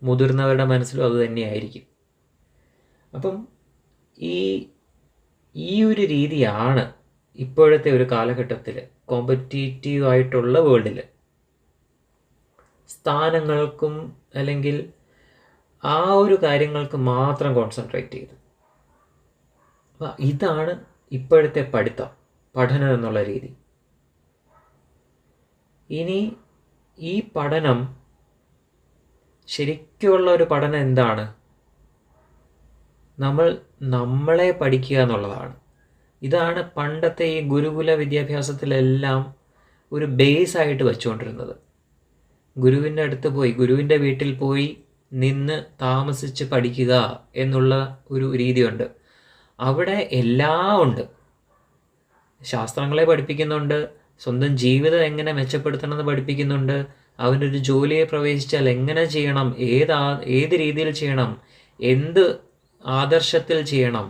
മുതിർന്നവരുടെ മനസ്സിലും അത് തന്നെയായിരിക്കും. അപ്പം ഈ ഒരു രീതിയാണ് ഇപ്പോഴത്തെ ഒരു കാലഘട്ടത്തിൽ കോമ്പറ്റീറ്റീവ് ആയിട്ടുള്ള വേൾഡിൽ സ്ഥാനങ്ങൾക്കും അല്ലെങ്കിൽ ആ ഒരു കാര്യങ്ങൾക്ക് മാത്രം കോൺസെൻട്രേറ്റ് ചെയ്ത്. ഇതാണ് ഇപ്പോഴത്തെ പഠനം എന്നുള്ള രീതി. ഇനി ഈ പഠനം ശരിക്കുള്ള ഒരു പഠനം എന്താണ്? നമ്മളെ പഠിക്കുക എന്നുള്ളതാണ്. ഇതാണ് പണ്ടത്തെ ഈ ഗുരുകുല വിദ്യാഭ്യാസത്തിലെല്ലാം ഒരു ബേസ് ആയിട്ട് വെച്ചുകൊണ്ടിരുന്നത്. ഗുരുവിൻ്റെ അടുത്ത് പോയി, ഗുരുവിൻ്റെ വീട്ടിൽ പോയി നിന്ന് താമസിച്ച് പഠിക്കുക എന്നുള്ള ഒരു രീതിയുണ്ട്. അവിടെ എല്ലാം ഉണ്ട്. ശാസ്ത്രങ്ങളെ പഠിപ്പിക്കുന്നുണ്ട്, സ്വന്തം ജീവിതം എങ്ങനെ മെച്ചപ്പെടുത്തണമെന്ന് പഠിപ്പിക്കുന്നുണ്ട്, അവനൊരു ജോലിയെ പ്രവേശിച്ചാൽ എങ്ങനെ ചെയ്യണം, ഏത് രീതിയിൽ ചെയ്യണം, എന്ത് ആദർശത്തിൽ ചെയ്യണം,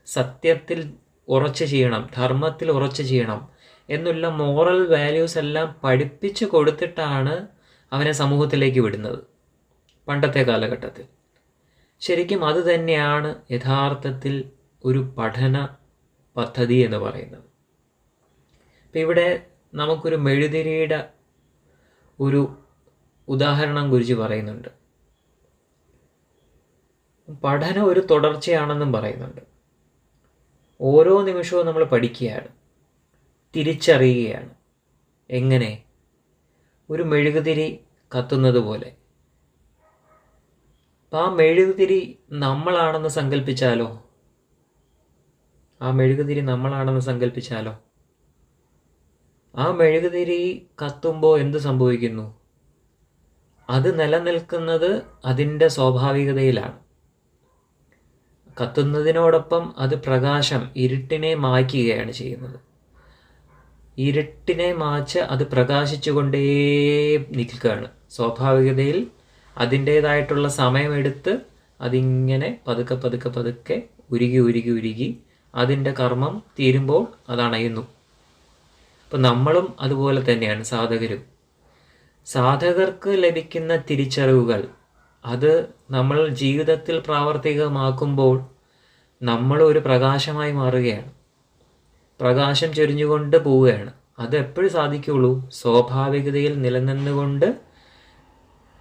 സത്യത്തിൽ ഉറച്ചു ചെയ്യണം, ധർമ്മത്തിൽ ഉറച്ചു ചെയ്യണം എന്നുള്ള മോറൽ വാല്യൂസ് എല്ലാം പഠിപ്പിച്ചു കൊടുത്തിട്ടാണ് അവനെ സമൂഹത്തിലേക്ക് വിടുന്നത് പണ്ടത്തെ കാലഘട്ടത്തിൽ. ശരിക്കും അത് തന്നെയാണ് യഥാർത്ഥത്തിൽ ഒരു പഠന പദ്ധതി എന്ന് പറയുന്നത്. ഇപ്പം ഇവിടെ നമുക്കൊരു മെഴുതിരിയുടെ ഒരു ഉദാഹരണം കുറിച്ച് പറയുന്നുണ്ട്. പഠനം ഒരു തുടർച്ചയാണെന്നും പറയുന്നുണ്ട്. ഓരോ നിമിഷവും നമ്മൾ പഠിക്കുകയാണ്, തിരിച്ചറിയുകയാണ്. എങ്ങനെ? ഒരു മെഴുകുതിരി കത്തുന്നത് പോലെ. അപ്പം ആ മെഴുകുതിരി നമ്മളാണെന്ന് സങ്കല്പിച്ചാലോ? ആ മെഴുകുതിരി കത്തുമ്പോൾ എന്ത് സംഭവിക്കുന്നു? അത് നിലനിൽക്കുന്നത് അതിൻ്റെ സ്വാഭാവികതയിലാണ്. കത്തുന്നതിനോടൊപ്പം അത് പ്രകാശം, ഇരുട്ടിനെ മായ്ക്കുകയാണ് ചെയ്യുന്നത്. ഇരുട്ടിനെ മായ്ച്ച് അത് പ്രകാശിച്ചുകൊണ്ടേ നിൽക്കുകയാണ്. സ്വാഭാവികതയിൽ അതിൻ്റേതായിട്ടുള്ള സമയമെടുത്ത് അതിങ്ങനെ പതുക്കെ ഉരുകി അതിൻ്റെ കർമ്മം തീരുമ്പോൾ അത് അണയുന്നു. അപ്പം നമ്മളും അതുപോലെ തന്നെയാണ് സാധകർക്ക് ലഭിക്കുന്ന തിരിച്ചറിവുകൾ അത് നമ്മൾ ജീവിതത്തിൽ പ്രാവർത്തികമാക്കുമ്പോൾ നമ്മൾ ഒരു പ്രകാശമായി മാറുകയാണ്. പ്രകാശം ചൊരിഞ്ഞുകൊണ്ട് പോവുകയാണ്. അത് എപ്പോഴും സാധിക്കുകയുള്ളൂ? സ്വാഭാവികതയിൽ നിലനിന്നുകൊണ്ട്,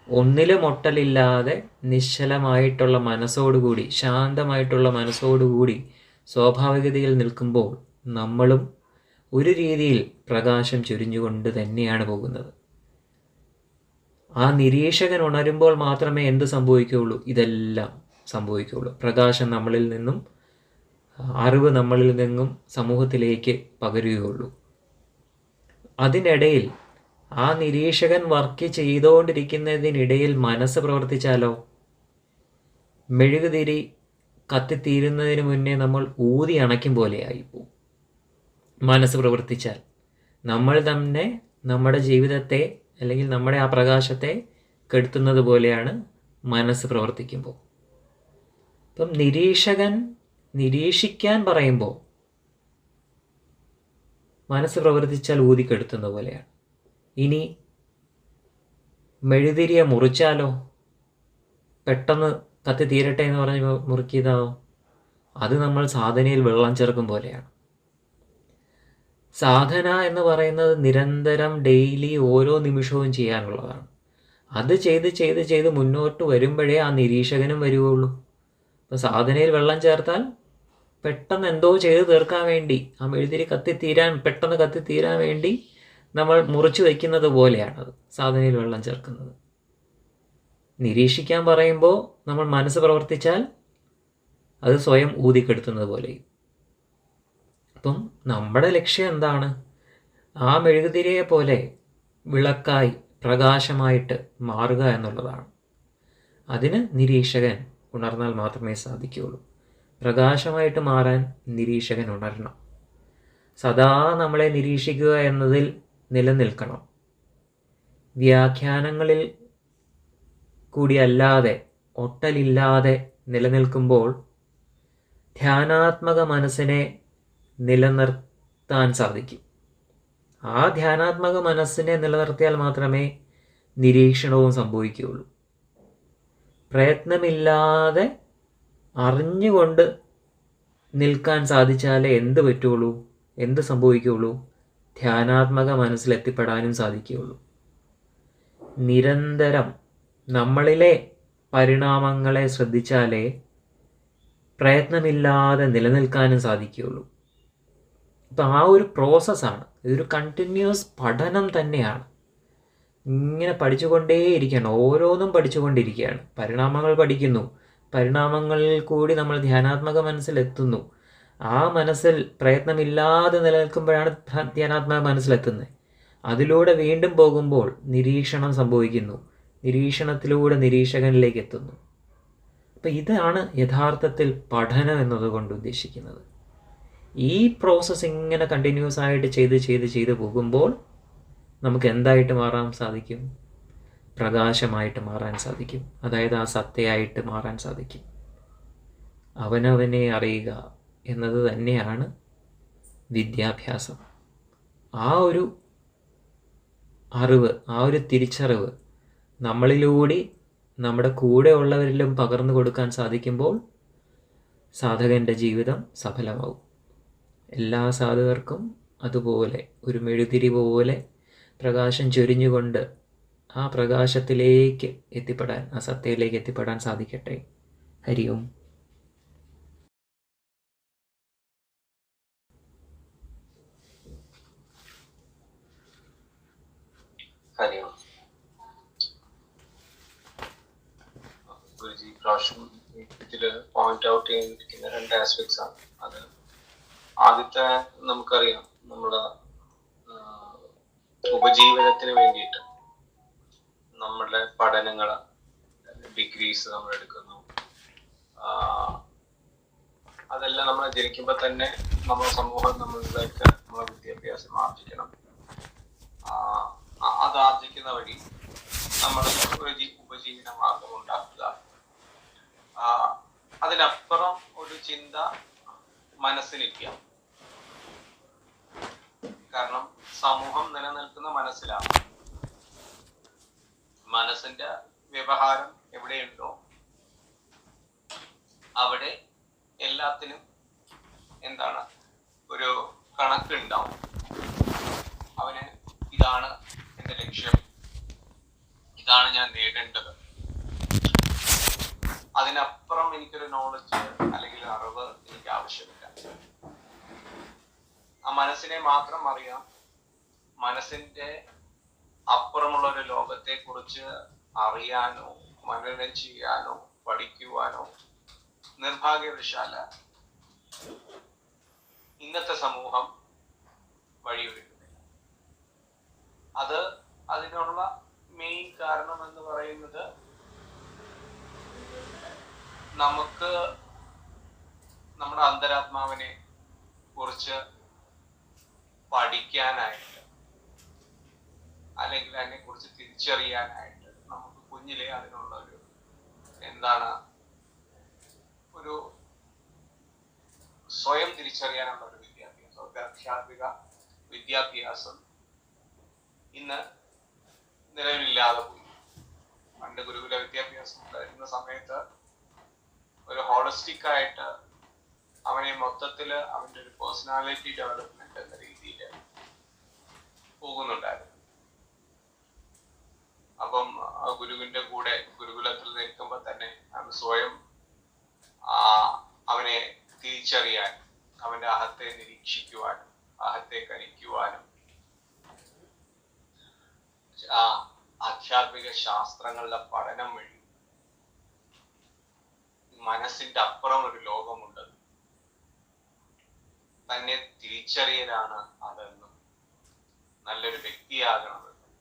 ഒന്നിലും ഒട്ടലില്ലാതെ നിശ്ചലമായിട്ടുള്ള മനസ്സോടുകൂടി, ശാന്തമായിട്ടുള്ള മനസ്സോടുകൂടി സ്വാഭാവികതയിൽ നിൽക്കുമ്പോൾ നമ്മളും ഒരു രീതിയിൽ പ്രകാശം ചൊരിഞ്ഞുകൊണ്ട് തന്നെയാണ് പോകുന്നത്. ആ നിരീക്ഷകൻ ഉണരുമ്പോൾ മാത്രമേ എന്ത് സംഭവിക്കുകയുള്ളൂ? ഇതെല്ലാം സംഭവിക്കുകയുള്ളൂ. പ്രകാശം നമ്മളിൽ നിന്നും, അറിവ് നമ്മളിൽ നിന്നും സമൂഹത്തിലേക്ക് പകരുകയുള്ളൂ. അതിനിടയിൽ ആ നിരീക്ഷകൻ വർക്ക് ചെയ്തുകൊണ്ടിരിക്കുന്നതിനിടയിൽ മനസ്സ് പ്രവർത്തിച്ചാലോ? മെഴുകുതിരി കത്തിത്തീരുന്നതിന് മുന്നേ നമ്മൾ ഊതി അണയ്ക്കും പോലെയായിപ്പോവും. മനസ്സ് പ്രവർത്തിച്ചാൽ നമ്മൾ തന്നെ നമ്മുടെ ജീവിതത്തെ അല്ലെങ്കിൽ നമ്മുടെ ആ പ്രകാശത്തെ കെടുത്തുന്നത് പോലെയാണ് മനസ്സ് പ്രവർത്തിക്കുമ്പോൾ. അപ്പം നിരീക്ഷകൻ നിരീക്ഷിക്കാൻ പറയുമ്പോൾ മനസ്സ് പ്രവർത്തിച്ചാൽ ഊതിക്കെടുത്തുന്ന പോലെയാണ്. ഇനി മെഴുതിരിയെ മുറിച്ചാലോ? പെട്ടെന്ന് കത്തി തീരട്ടെ എന്ന് പറഞ്ഞ് മുറുക്കിയതാവും. അത് നമ്മൾ സാധനയിൽ വെള്ളം ചേർക്കും പോലെയാണ്. സാധന എന്ന് പറയുന്നത് നിരന്തരം ഡെയിലി ഓരോ നിമിഷവും ചെയ്യാനുള്ളതാണ്. അത് ചെയ്ത് മുന്നോട്ട് വരുമ്പോഴേ ആ നിരീക്ഷകനും വരുവുള്ളൂ. അപ്പോൾ സാധനയിൽ വെള്ളം ചേർത്താൽ പെട്ടെന്ന് എന്തോ ചെയ്ത് തീർക്കാൻ വേണ്ടി, ആ മെഴുതിരി പെട്ടെന്ന് കത്തിത്തീരാൻ വേണ്ടി നമ്മൾ മുറിച്ചു വയ്ക്കുന്നത് പോലെയാണത് സാധനയിൽ വെള്ളം ചേർക്കുന്നത്. നിരീക്ഷിക്കാൻ പറയുമ്പോൾ നമ്മൾ മനസ്സ് പ്രവർത്തിച്ചാൽ അത് സ്വയം ഊതിക്കെടുത്തുന്നത് പോലെയും. അപ്പം നമ്മുടെ ലക്ഷ്യം എന്താണ്? ആ മെഴുകുതിരിയെ പോലെ വിളക്കായി പ്രകാശമായിട്ട് മാറുക എന്നുള്ളതാണ്. അതിന് നിരീക്ഷകൻ ഉണർന്നാൽ മാത്രമേ സാധിക്കുകയുള്ളൂ. പ്രകാശമായിട്ട് മാറാൻ നിരീക്ഷകൻ ഉണരണം. സദാ നമ്മളെ നിരീക്ഷിക്കുക എന്നതിൽ നിലനിൽക്കണം. വ്യാഖ്യാനങ്ങളിൽ കൂടിയല്ലാതെ, ഒട്ടലില്ലാതെ നിലനിൽക്കുമ്പോൾ ധ്യാനാത്മക മനസ്സിനെ നിലനിർത്താൻ സാധിക്കും. ആ ധ്യാനാത്മക മനസ്സിനെ നിലനിർത്തിയാൽ മാത്രമേ നിരീക്ഷണവും സംഭവിക്കുകയുള്ളൂ. പ്രയത്നമില്ലാതെ അറിഞ്ഞുകൊണ്ട് നിൽക്കാൻ സാധിച്ചാലേ എന്ത് പറ്റുള്ളൂ, എന്ത് സംഭവിക്കുകയുള്ളൂ? ധ്യാനാത്മക മനസ്സിലെത്തിപ്പെടാനും സാധിക്കുകയുള്ളൂ. നിരന്തരം നമ്മളിലെ പരിണാമങ്ങളെ ശ്രദ്ധിച്ചാലേ പ്രയത്നമില്ലാതെ നിലനിൽക്കാനും സാധിക്കുകയുള്ളൂ. അപ്പം ആ ഒരു പ്രോസസ്സാണ്. ഇതൊരു കണ്ടിന്യൂസ് പഠനം തന്നെയാണ്. ഇങ്ങനെ പഠിച്ചുകൊണ്ടേയിരിക്കുകയാണ്, ഓരോന്നും പഠിച്ചുകൊണ്ടിരിക്കുകയാണ്. പരിണാമങ്ങൾ പഠിക്കുന്നു, പരിണാമങ്ങളിൽ കൂടി നമ്മൾ ധ്യാനാത്മക മനസ്സിലെത്തുന്നു. ആ മനസ്സിൽ പ്രയത്നമില്ലാതെ നിലനിൽക്കുമ്പോഴാണ് ധ്യാനാത്മക മനസ്സിലെത്തുന്നത്. അതിലൂടെ വീണ്ടും പോകുമ്പോൾ നിരീക്ഷണം സംഭവിക്കുന്നു, നിരീക്ഷണത്തിലൂടെ നിരീക്ഷകനിലേക്ക് എത്തുന്നു. അപ്പം ഇതാണ് യഥാർത്ഥത്തിൽ പഠനം എന്നതുകൊണ്ട് ഉദ്ദേശിക്കുന്നത്. ഈ പ്രോസസ്സ് ഇങ്ങനെ കണ്ടിന്യൂസ് ആയിട്ട് ചെയ്ത് പോകുമ്പോൾ നമുക്ക് എന്തായിട്ട് മാറാൻ സാധിക്കും? പ്രകാശമായിട്ട് മാറാൻ സാധിക്കും. അതായത് ആ സത്തയായിട്ട് മാറാൻ സാധിക്കും. അവനവനെ അറിയുക എന്നത് തന്നെയാണ് വിദ്യാഭ്യാസം. ആ ഒരു അറിവ്, ആ ഒരു തിരിച്ചറിവ് നമ്മളിലൂടെ നമ്മുടെ കൂടെ ഉള്ളവരിലും പകർന്നു കൊടുക്കാൻ സാധിക്കുമ്പോൾ സാധകൻ്റെ ജീവിതം സഫലമാവും. എല്ലാ സാധകർക്കും അതുപോലെ ഒരു മെഴുതിരി പോലെ പ്രകാശം ചൊരിഞ്ഞുകൊണ്ട് ആ പ്രകാശത്തിലേക്ക് എത്തിപ്പെടാൻ, ആ സത്തയിലേക്ക് എത്തിപ്പെടാൻ സാധിക്കട്ടെ. ഹരി ഓം. ഹരി ഓം. ഗുരുജി പ്രാവശ്യം ഇതില് പോയിന്റ് ഔട്ട് ചെയ്തിരിക്കുന്ന 2 ആസ്പെക്ട്സ് ആണ്. അത് ആദ്യത്തെ നമുക്കറിയാം, നമ്മുടെ ഉപജീവനത്തിന് വേണ്ടിയിട്ട് നമ്മളുടെ പഠനങ്ങൾ, ഡിഗ്രീസ് നമ്മൾ എടുക്കുന്നു. അതെല്ലാം നമ്മൾ ജനിക്കുമ്പോൾ തന്നെ നമ്മുടെ സമൂഹം നമ്മളിലേക്ക് നമ്മളെ വിദ്യാഭ്യാസം ആർജിക്കണം. അത് ആർജിക്കുന്ന വഴി നമ്മൾ ഉപജീവന മാർഗം ഉണ്ടാക്കുക. അതിനപ്പുറം ഒരു ചിന്ത മനസ്സിലില്ല. കാരണം സമൂഹം നിലനിൽക്കുന്ന മനസ്സിലാണ്. മനസ്സിന്റെ വ്യവഹാരം എവിടെയുണ്ടോ അവിടെ എല്ലാത്തിനും എന്താണ് ഒരു കണക്കുണ്ടാവും. അവന് ഇതാണ് എന്റെ ലക്ഷ്യം, ഇതാണ് ഞാൻ നേടേണ്ടത്, അതിനപ്പുറം എനിക്കൊരു നോളജ് അല്ലെങ്കിൽ അറിവ് എനിക്ക് ആവശ്യമില്ല. ആ മനസ്സിനെ മാത്രം അറിയാം. മനസ്സിന്റെ അപ്പുറമുള്ള ഒരു ലോകത്തെ കുറിച്ച് അറിയാനോ മനനം ചെയ്യാനോ പഠിക്കുവാനോ നിർഭാഗ്യവശാല ഇന്നത്തെ സമൂഹം വഴിയൊരുക്കുന്നില്ല. അതിനുള്ള മെയിൻ കാരണം എന്ന് പറയുന്നത് നമുക്ക് നമ്മുടെ അന്തരാത്മാവിനെ കുറിച്ച് പഠിക്കാനായിട്ട് അല്ലെങ്കിൽ അതിനെ കുറിച്ച് തിരിച്ചറിയാനായിട്ട് നമുക്ക് കുഞ്ഞിലെ അതിനുള്ള ഒരു സ്വയം തിരിച്ചറിയാനുള്ള ഒരു വിദ്യാഭ്യാസം, ആധ്യാത്മിക വിദ്യാഭ്യാസം ഇന്ന് നിലവിലില്ലാതെ പോയി. പണ്ട് ഗുരുകുല വിദ്യാഭ്യാസം ഉണ്ടായിരുന്ന സമയത്ത് ഒരു ഹോളിസ്റ്റിക് ആയിട്ട് അവനെ മൊത്തത്തിൽ അവന്റെ ഒരു പേഴ്സണാലിറ്റി ഡെവലപ്മെന്റ് എന്ന രീതിയിൽ പോകുന്നുണ്ടായിരുന്നു. അപ്പം ഗുരുവിന്റെ കൂടെ ഗുരുകുലത്തിൽ നിൽക്കുമ്പോൾ തന്നെ അവൻ സ്വയം അവനെ തിരിച്ചറിയാൻ, അവന്റെ അഹത്തെ നിരീക്ഷിക്കുവാനും അഹത്തെ കരിക്കുവാനും ആധ്യാത്മിക ശാസ്ത്രങ്ങളുടെ പഠനം വഴി മനസ്സിന്റെ അപ്പുറം ഒരു ലോകമുണ്ട്, തന്നെ തിരിച്ചറിയലാണ് അതെന്നും നല്ലൊരു വ്യക്തിയാകണമെന്നും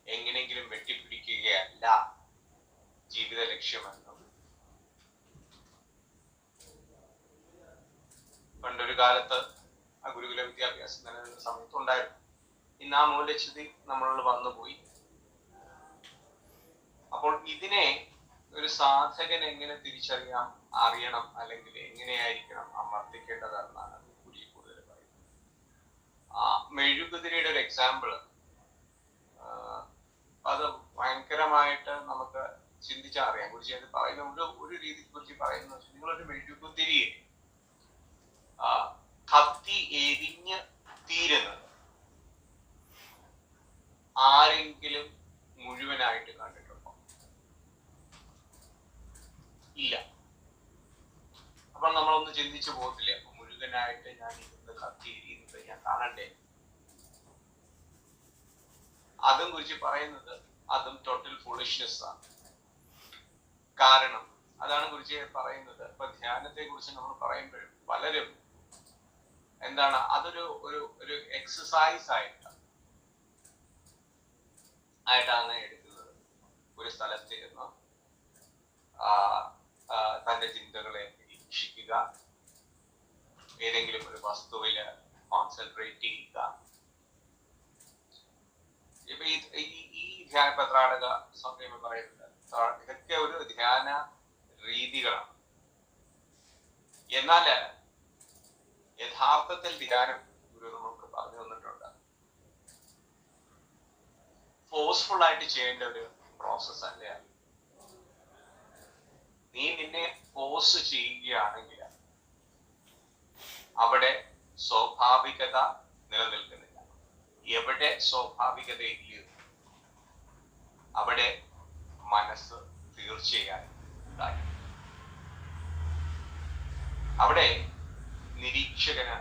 എങ്ങനെയെങ്കിലും വെട്ടിപ്പിടിക്കുകയല്ല ജീവിത ലക്ഷ്യമെന്നും പണ്ടൊരു കാലത്ത് ആ ഗുരുകുല വിദ്യാഭ്യാസം നിലനിന്ന സമയത്തുണ്ടായിരുന്നു. ഇന്ന് ആ മൂല്യച്യുതി നമ്മളിൽ വന്നുപോയി. അപ്പോൾ ഇതിനെ ഒരു സാധകൻ എങ്ങനെ അറിയണം അല്ലെങ്കിൽ എങ്ങനെയായിരിക്കണം അമർത്തിക്കേണ്ടതെന്നാണ് ഗുരു കൂടുതൽ പറയുന്നത്. മെഴുകുതിരിയുടെ ഒരു എക്സാമ്പിള് അത് ഭയങ്കരമായിട്ട് നമുക്ക് ചിന്തിച്ചറിയാം. ഗുരുജി അത് പറയുന്ന ഒരു രീതിയെ കുറിച്ച് പറയുന്നത്, നിങ്ങളൊരു മെഴുകുതിരിയെ കത്തി എരിഞ്ഞ് തീരുന്നത് ആരെങ്കിലും മുഴുവനായിട്ട് കണ്ടിട്ടുണ്ടോ? ഇല്ല. അപ്പോൾ നമ്മളൊന്ന് ചിന്തിച്ചു പോകത്തില്ലേ, അപ്പൊ മുഴുവനായിട്ട് ഞാൻ ഇരുന്ന് കത്തി എരിയുന്നത് ഞാൻ കാണണ്ടേ? അതും കുറിച്ച് പറയുന്നത് അതും ടോട്ടൽ ഫൂളിഷ്നെസ് ആണ്. കാരണം അതാണ് കുറിച്ച് പറയുന്നത്. ഇപ്പൊ ധ്യാനത്തെ കുറിച്ച് നമ്മൾ പറയുമ്പോഴും പലരും അതൊരു എക്സസൈസ് ആയിട്ടാണ് എടുക്കുന്നത്. ഒരു സ്ഥലത്തിരുന്ന് തന്റെ ചിന്തകളെ നിരീക്ഷിക്കുക, ഏതെങ്കിലും ഒരു വസ്തുവില് കോൺസെൻട്രേറ്റ് ചെയ്യുക. ഇപ്പൊ ഈ ധ്യാന പത്രാടക സമയം പറയുന്നത് ഇതൊക്കെ ഒരു ധ്യാന രീതികളാണ്. എന്നാല് യഥാർത്ഥത്തിൽ ധ്യാനം ഗുരു നമുക്ക് പറഞ്ഞു തന്നിട്ടുണ്ട്, ഫോഴ്സ്ഫുൾ ആയിട്ട് ചെയ്യേണ്ട ഒരു പ്രോസസ് അല്ല. നീ നിന്നെ ഫോഴ്സ് ചെയ്യുകയാണെങ്കിൽ അവിടെ സ്വാഭാവികത നിലനിൽക്കുന്നില്ല. എവിടെ സ്വാഭാവികതയില്ല അവിടെ മനസ്സ് തീർച്ചയായും ഉണ്ടായി. അവിടെ നിരീക്ഷകന്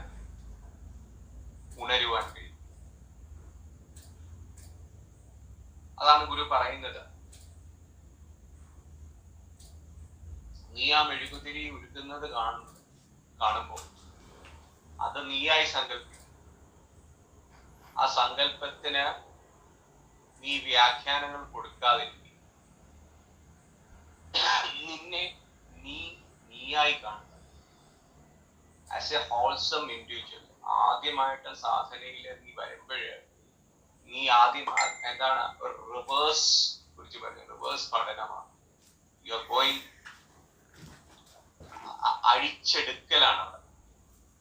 ഉണരുവാൻ കഴിയും. അതാണ് ഗുരു പറയുന്നത്. നീ ആ മെഴുകുതിരി ഉരുക്കുന്നത് കാണുമ്പോൾ അത് നീയായി സങ്കല്പിക്കും. ആ സങ്കല്പത്തിന് നീ വ്യാഖ്യാനങ്ങൾ കൊടുക്കാതിരിക്കും. നിന്നെ നീയായി കാണുക ആസ് എ ഹോൾസം ഇൻഡിവിജ്വൽ. ആദ്യമായിട്ട് സാധനയിൽ നീ വരുമ്പോഴ് നീ ആദ്യം റിവേഴ്സ് കുറിച്ച് പറഞ്ഞു. റിവേഴ്സ് പഠനമാണ്. യു ആർ ഗോയിങ് അഴിച്ചെടുക്കലാണ്.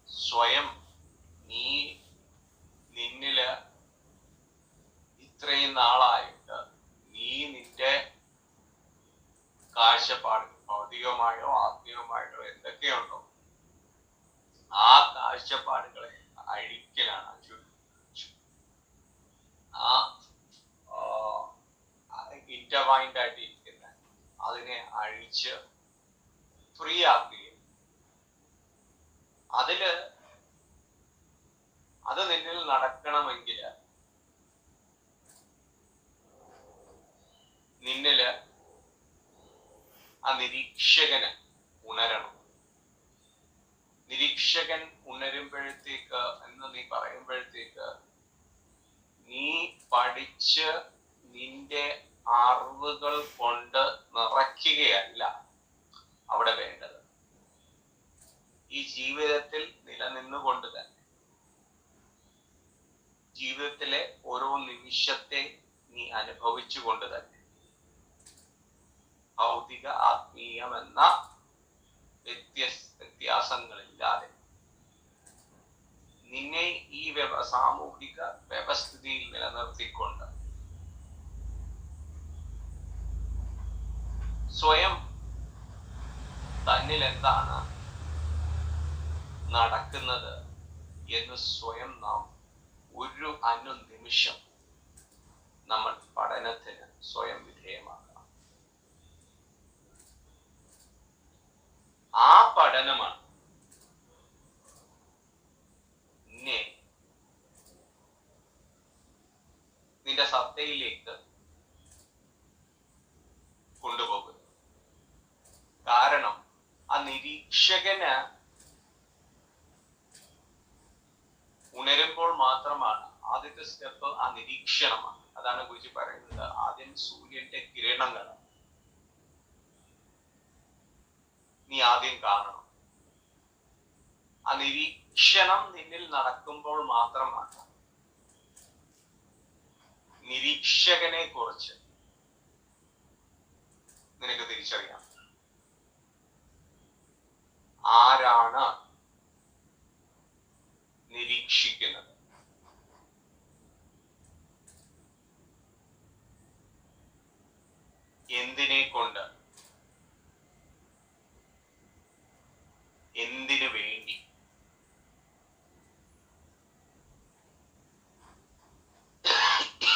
സ്വയം നിന്നില് ഇത്രയും നാളായിട്ട് നീ നിന്റെ കാഴ്ചപ്പാട് ഭൗതികമായോ ആത്മീയമായോ എന്തൊക്കെയുണ്ടോ ആ കാഴ്ചപ്പാടുകളെ അഴിക്കലാണ്. ആ ഇന്റർവൈൻഡ് ആയിട്ടിരിക്കുന്ന അതിനെ അഴിച്ച് ഫ്രീ ആക്കുകയും അത് നിന്നിൽ നടക്കണമെങ്കിൽ നിന്നില് ആ നിരീക്ഷകന് ഉണരണം. നിരീക്ഷകൻ ഉണരുമ്പോഴത്തേക്ക് എന്ന് നീ പറയുമ്പോഴത്തേക്ക് നീ പഠിച്ച് നിന്റെ അറിവുകൾ കൊണ്ട് നിറയ്ക്കുകയല്ല അവിടെ വേണ്ടത്. ഈ ജീവിതത്തിൽ നിലനിന്നുകൊണ്ട് തന്നെ ജീവിതത്തിലെ ഓരോ നിമിഷത്തെ നീ അനുഭവിച്ചുകൊണ്ട് തന്നെ ഭൗതിക ആത്മീയം എന്ന വ്യത്യാസങ്ങളില്ലാതെ നിന്നെ ഈ സാമൂഹിക വ്യവസ്ഥിതിയിൽ നിലനിർത്തിക്കൊണ്ട് സ്വയം തന്നിൽ എന്താണ് നടക്കുന്നത് എന്ന് സ്വയം നാം ഒരു അനുനിമിഷം നമ്മൾ പഠനത്തിന് സ്വയം വിധേയമാക്കണം. ആ പഠനമാണ് നിന്റെ സത്തയിലേക്ക് കൊണ്ടുപോകുന്നത്. കാരണം ആ നിരീക്ഷകന് ഉണരുമ്പോൾ മാത്രമാണ് ആദ്യത്തെ സ്റ്റെപ്പ് ആ നിരീക്ഷണമാണ്. അതാണ് ഗുരുജി പറയുന്നത്, ആദ്യം സൂര്യന്റെ കിരണങ്ങൾ നീ ആദ്യം കാണണം. ആ നിരീക്ഷണം നിന്നിൽ നടക്കുമ്പോൾ മാത്രമാണ് നിരീക്ഷകനെ കുറിച്ച് നിനക്ക് തിരിച്ചറിയാം. ആരാണ് നിരീക്ഷിക്കുന്നത്? എന്തിനെ കൊണ്ട്? എന്തിനു വേണ്ടി?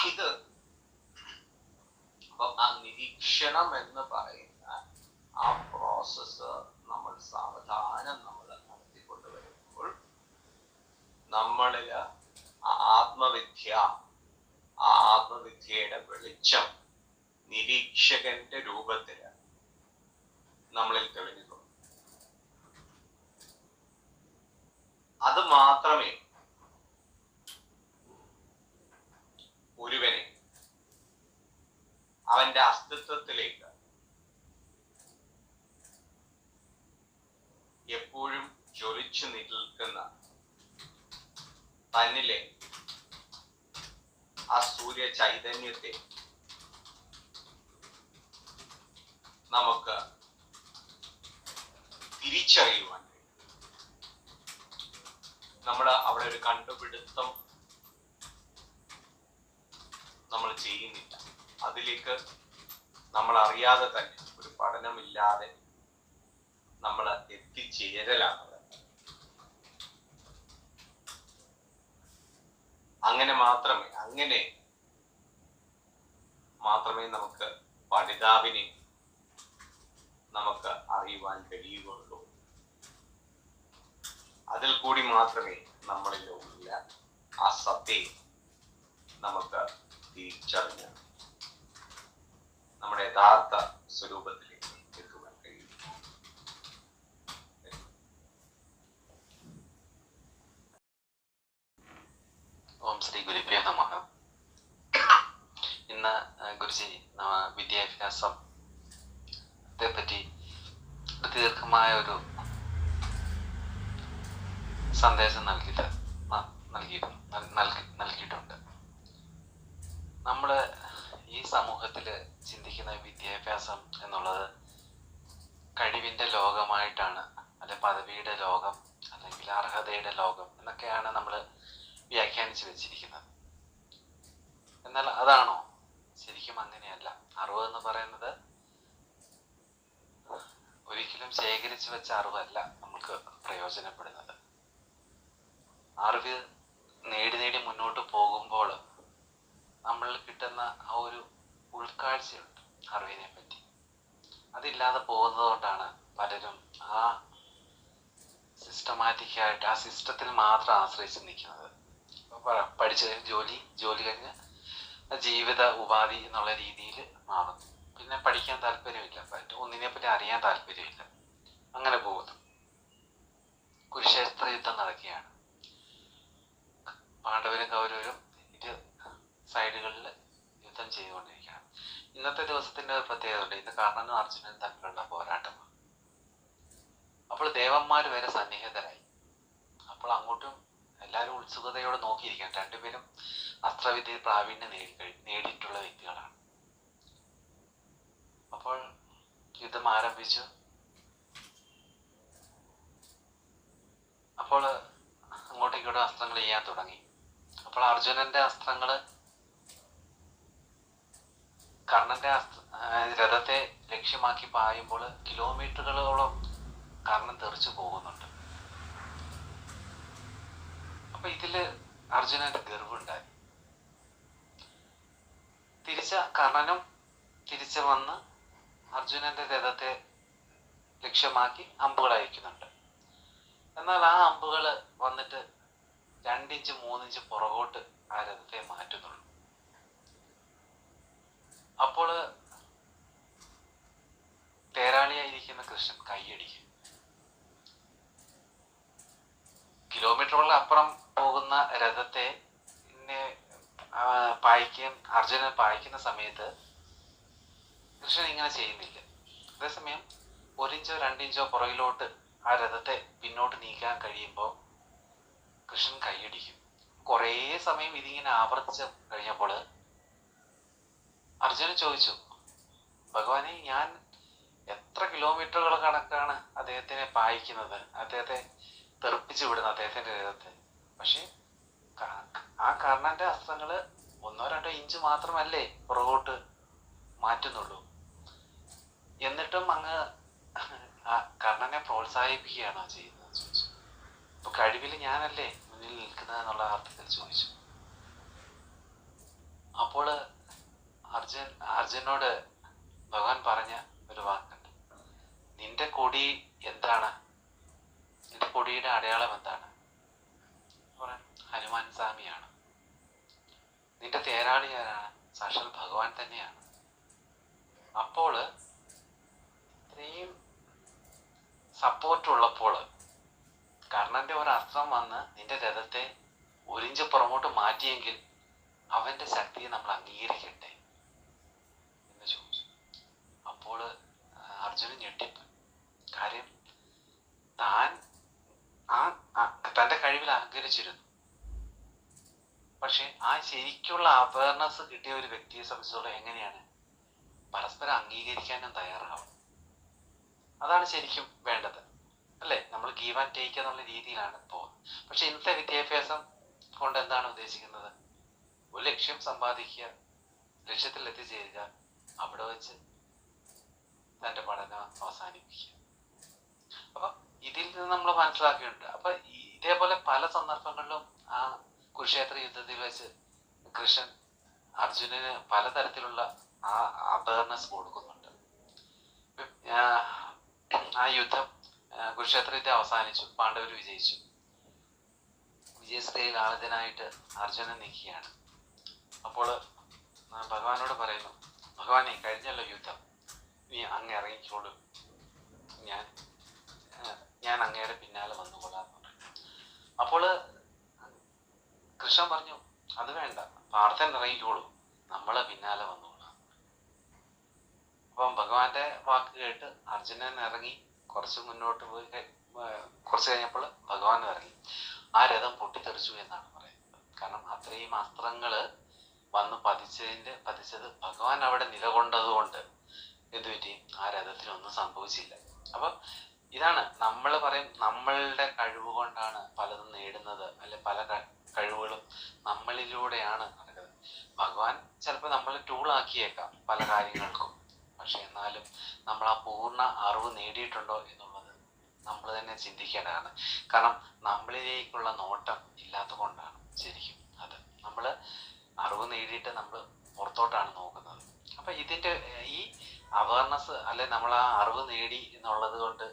ഇത് അപ്പം ആ നിരീക്ഷണം എന്ന് പറയുന്ന ആ പ്രോസസ് നമ്മൾ സാവധാനം നമ്മൾ നടത്തിക്കൊണ്ടുവരുമ്പോൾ നമ്മളില് ആ ആത്മവിദ്യയുടെ വെളിച്ചം നിരീക്ഷകന്റെ രൂപത്തില് നമ്മളിൽ തെളിഞ്ഞു. അത് മാത്രമേ ഒരുവനെ അവന്റെ അസ്തിത്വത്തിലേക്ക് എപ്പോഴും ജ്വലിച്ചു നിൽക്കുന്ന തന്നിലെ ആ സൂര്യ ചൈതന്യത്തെ നമുക്ക് തിരിച്ചറിയുവാൻ കഴിയും. നമ്മൾ അവിടെ ഒരു കണ്ടുപിടുത്തം നമ്മൾ ചെയ്യുന്നില്ല. അതിലേക്ക് നമ്മൾ അറിയാതെ തന്നെ ഒരു പഠനമില്ലാതെ നമ്മൾ എത്തിച്ചേരലാണ്. അങ്ങനെ മാത്രമേ നമുക്ക് പഠിതാവിനെ നമുക്ക് അറിയുവാൻ കഴിയുകയുള്ളൂ. അതിൽ കൂടി മാത്രമേ നമ്മളിലുള്ള ആ സത്യം നമുക്ക് തിരിച്ചറിഞ്ഞ് നമ്മുടെ യഥാർത്ഥ സ്വരൂപത്തിലേക്ക് എത്തുവാൻ കഴിയും. ഓം ശ്രീ ഗുരുഭ്യോ നമഃ. ഇന്ന് ഗുരുജി വിദ്യാഭ്യാസത്തെ പറ്റി ദീർഘമായ ഒരു സന്ദേശം നൽകിയിട്ടുണ്ട്. നമ്മള് ഈ സമൂഹത്തില് ചിന്തിക്കുന്ന വിദ്യാഭ്യാസം എന്നുള്ളത് കഴിവിന്റെ ലോകമായിട്ടാണ്, അല്ലെ പദവിയുടെ ലോകം, അല്ലെങ്കിൽ അർഹതയുടെ ലോകം എന്നൊക്കെയാണ് നമ്മൾ വ്യാഖ്യാനിച്ചു വെച്ചിരിക്കുന്നത്. എന്നാൽ അതാണോ? ശരിക്കും അങ്ങനെയല്ല. അറിവെന്ന് പറയുന്നത് ഒരിക്കലും ശേഖരിച്ചു വെച്ച അറിവല്ല നമുക്ക് പ്രയോജനപ്പെടുന്നത്. അറിവ് നേടി മുന്നോട്ട് പോകുമ്പോൾ നമ്മളിൽ കിട്ടുന്ന ആ ഒരു ഉൾക്കാഴ്ചയുണ്ട് അറിവിനെ പറ്റി. അതില്ലാതെ പോകുന്നത് കൊണ്ടാണ് പലരും ആ സിസ്റ്റമാറ്റിക്കായിട്ട് ആ സിസ്റ്റത്തിൽ മാത്രം ആശ്രയിച്ച് നിൽക്കുന്നത്. പഠിച്ചു കഴിഞ്ഞ് ജോലി കഴിഞ്ഞ് ജീവിത ഉപാധി എന്നുള്ള രീതിയിൽ മാറുന്നു. പിന്നെ പഠിക്കാൻ താല്പര്യമില്ല, ഒന്നിനെ പറ്റി അറിയാൻ താല്പര്യമില്ല. അങ്ങനെ പോകുന്നു. കുരുക്ഷേത്ര യുദ്ധം നടക്കുകയാണ്. പാണ്ഡവരും കൗരവരും ഇരു സൈഡുകളിൽ യുദ്ധം ചെയ്തുകൊണ്ടിരിക്കുകയാണ്. ഇന്നത്തെ ദിവസത്തിന്റെ ഒരു പ്രത്യേകത ഉണ്ട്. ഇന്ന് കർണനും അർജുനനും തമ്മിലുള്ള പോരാട്ടമാണ്. അപ്പോൾ ദേവന്മാർ വരെ സന്നിഹിതരായി. അപ്പോൾ അങ്ങോട്ടും എല്ലാവരും ഉത്സുകതയോടെ നോക്കിയിരിക്കുകയാണ്. രണ്ടുപേരും അസ്ത്രവിദ്യയിൽ പ്രാവീണ്യം നേടിയിട്ടുള്ള വ്യക്തികളാണ്. അപ്പോൾ യുദ്ധം ആരംഭിച്ചു. അപ്പോൾ അങ്ങോട്ടും ഇങ്ങോട്ടും അസ്ത്രങ്ങൾ ചെയ്യാൻ തുടങ്ങി. അപ്പോൾ അർജുനന്റെ അസ്ത്രങ്ങള് കർണന്റെ രഥത്തെ ലക്ഷ്യമാക്കി പായുമ്പോൾ കിലോമീറ്ററുകളോളം കർണൻ തെറിച്ചു പോകുന്നുണ്ട്. അപ്പൊ ഇതില് അർജുനന്റെ ഗർവുണ്ടായി. കർണനും തിരിച്ചു വന്ന് അർജുനന്റെ രഥത്തെ ലക്ഷ്യമാക്കി അമ്പുകൾ അയക്കുന്നുണ്ട്. എന്നാൽ ആ അമ്പുകൾ വന്നിട്ട് 2 ഇഞ്ച് 3 ഇഞ്ച് പുറകോട്ട് ആ രഥത്തെ മാറ്റുന്നുള്ളൂ. അപ്പോൾ തേരാളിയായിരിക്കുന്ന കൃഷ്ണൻ കൈയടിക്കും. കിലോമീറ്ററുകളുടെ അപ്പുറം പോകുന്ന രഥത്തെ അർജുനൻ പായിക്കുന്ന സമയത്ത് കൃഷ്ണൻ ഇങ്ങനെ ചെയ്യുന്നില്ല. അതേസമയം 1 ഇഞ്ചോ 2 ഇഞ്ചോ പുറകിലോട്ട് ആ രഥത്തെ പിന്നോട്ട് നീക്കാൻ കഴിയുമ്പോൾ കൃഷ്ണൻ കൈയടിക്കും. കുറേ സമയം ഇതിങ്ങനെ ആവർത്തിച്ച് കഴിഞ്ഞപ്പോൾ അർജുനൻ ചോദിച്ചു, ഭഗവാനെ, ഞാൻ എത്ര കിലോമീറ്ററുകൾ കണക്കാണ് അദ്ദേഹത്തിനെ പായിക്കുന്നത്, അദ്ദേഹത്തെ തെറിപ്പിച്ചു വിടുന്നത്, അദ്ദേഹത്തിന്റെ രഥത്തെ. പക്ഷെ ആ കർണന്റെ അസ്ത്രങ്ങള് 1-2 ഇഞ്ച് മാത്രമല്ലേ പുറകോട്ട് മാറ്റുന്നുള്ളൂ. എന്നിട്ടും അങ്ങ് ആ കർണനെ പ്രോത്സാഹിപ്പിക്കുകയാണോ ചെയ്യുന്നത് ചോദിച്ചു. അപ്പൊ കഴിവിൽ ഞാനല്ലേ മുന്നിൽ നിൽക്കുന്നത് എന്നുള്ള അർത്ഥത്തിൽ ചോദിച്ചു. അപ്പോൾ അർജുനോട് ഭഗവാൻ പറഞ്ഞ ഒരു വാക്കുണ്ട്. നിന്റെ കൊടി എന്താണ്? നിന്റെ കൊടിയുടെ അടയാളം എന്താണ്? ഹനുമാൻ സ്വാമിയാണ്. നിന്റെ തേരാളി ആരാണ്? സാക്ഷാൽ ഭഗവാൻ തന്നെയാണ്. അപ്പോൾ ഇത്രയും സപ്പോർട്ട് ഉള്ളപ്പോൾ കർണന്റെ ഒരു അസ്ത്രം വന്ന് നിന്റെ രഥത്തെ 1 ഇഞ്ച് പുറമോട്ട് മാറ്റിയെങ്കിൽ അവന്റെ ശക്തിയെ നമ്മൾ അംഗീകരിക്കട്ടെ എന്ന് ചോദിച്ചു. അപ്പോൾ അർജുനൻ ഞെട്ടിപ്പോയി. കാര്യം താൻ തന്റെ കഴിവിൽ അഹങ്കരിച്ചിരുന്നു. പക്ഷെ ആ ശരിക്കുള്ള അവയർനെസ് കിട്ടിയ ഒരു വ്യക്തിയെ സംബന്ധിച്ചോളം എങ്ങനെയാണ് പരസ്പരം അംഗീകരിക്കാനും തയ്യാറാവും. അതാണ് ശരിക്കും വേണ്ടത്, അല്ലെ? നമ്മൾ ഗീവ് ആൻഡ് ടേക്ക് എന്നുള്ള രീതിയിലാണ് പോകുന്നത്. പക്ഷെ ഇന്നത്തെ വിദ്യാഭ്യാസം കൊണ്ട് എന്താണ് ഉദ്ദേശിക്കുന്നത്? ഒരു ലക്ഷ്യം സമ്പാദിക്കുക, ലക്ഷ്യത്തിൽ എത്തിച്ചേരുക, അവിടെ വെച്ച് തന്റെ പഠനം അവസാനിപ്പിക്കുക. അപ്പൊ ഇതിൽ നിന്ന് നമ്മൾ മനസ്സിലാക്കിയിട്ടുണ്ട്. അപ്പൊ ഇതേപോലെ പല സന്ദർഭങ്ങളിലും ആ കുരുക്ഷേത്ര യുദ്ധത്തിൽ വെച്ച് കൃഷ്ണൻ അർജുനന് പലതരത്തിലുള്ള ആ അവയർനെസ് കൊടുക്കുന്നുണ്ട്. ആ യുദ്ധം കുരുക്ഷേത്ര യുദ്ധം അവസാനിച്ചു, പാണ്ഡവർ വിജയിച്ചു. വിജയശ്രീയിൽ ആളത്തിനായിട്ട് അർജുനൻ നിൽക്കുകയാണ്. അപ്പോൾ ഭഗവാനോട് പറയുന്നു, ഭഗവാനെ, കഴിഞ്ഞല്ലോ യുദ്ധം, നീ അങ്ങ് ഇറങ്ങിക്കോളൂ, ഞാൻ അങ്ങയുടെ പിന്നാലെ വന്നുകൊള്ളാന്ന് പറഞ്ഞു. അപ്പോൾ കൃഷ്ണൻ പറഞ്ഞു, അത് വേണ്ട, പാർത്ഥൻ ഇറങ്ങിക്കോളൂ, നമ്മളെ പിന്നാലെ വന്നുകൊള്ളാം. അപ്പം ഭഗവാന്റെ വാക്ക് കേട്ട് അർജുനൻ ഇറങ്ങി കുറച്ച് മുന്നോട്ട് പോയി. കുറച്ച് കഴിഞ്ഞപ്പോൾ ഭഗവാൻ ഇറങ്ങി. ആ രഥം പൊട്ടിത്തെറിച്ചു എന്നാണ് പറയുന്നത്. കാരണം അത്രയും അസ്ത്രങ്ങള് വന്ന് പതിച്ചത് ഭഗവാൻ അവിടെ നിലകൊണ്ടതുകൊണ്ട് എന്തു പറ്റി? ആ രഥത്തിനൊന്നും സംഭവിച്ചില്ല. അപ്പൊ ഇതാണ് നമ്മൾ പറയും, നമ്മളുടെ കഴിവ് കൊണ്ടാണ് പലതും നേടുന്നത്, അല്ലെ പല കഴിവുകളും നമ്മളിലൂടെയാണ് നടക്കുന്നത്. ഭഗവാൻ ചിലപ്പോൾ നമ്മളെ ടൂളാക്കിയേക്കാം പല കാര്യങ്ങൾക്കും. പക്ഷെ എന്നാലും നമ്മൾ ആ പൂർണ്ണ അറിവ് നേടിയിട്ടുണ്ടോ എന്നുള്ളത് നമ്മൾ തന്നെ ചിന്തിക്കേണ്ടതാണ്. കാരണം നമ്മളിലേക്കുള്ള നോട്ടം ഇല്ലാത്ത കൊണ്ടാണ് ശരിക്കും അത്. നമ്മൾ അറിവ് നേടിയിട്ട് നമ്മൾ പുറത്തോട്ടാണ് നോക്കുന്നത്. അപ്പൊ ഇതിന്റെ ഈ അവയർനെസ്, അല്ലെ നമ്മൾ ആ അറിവ് നേടി എന്നുള്ളത് കൊണ്ട്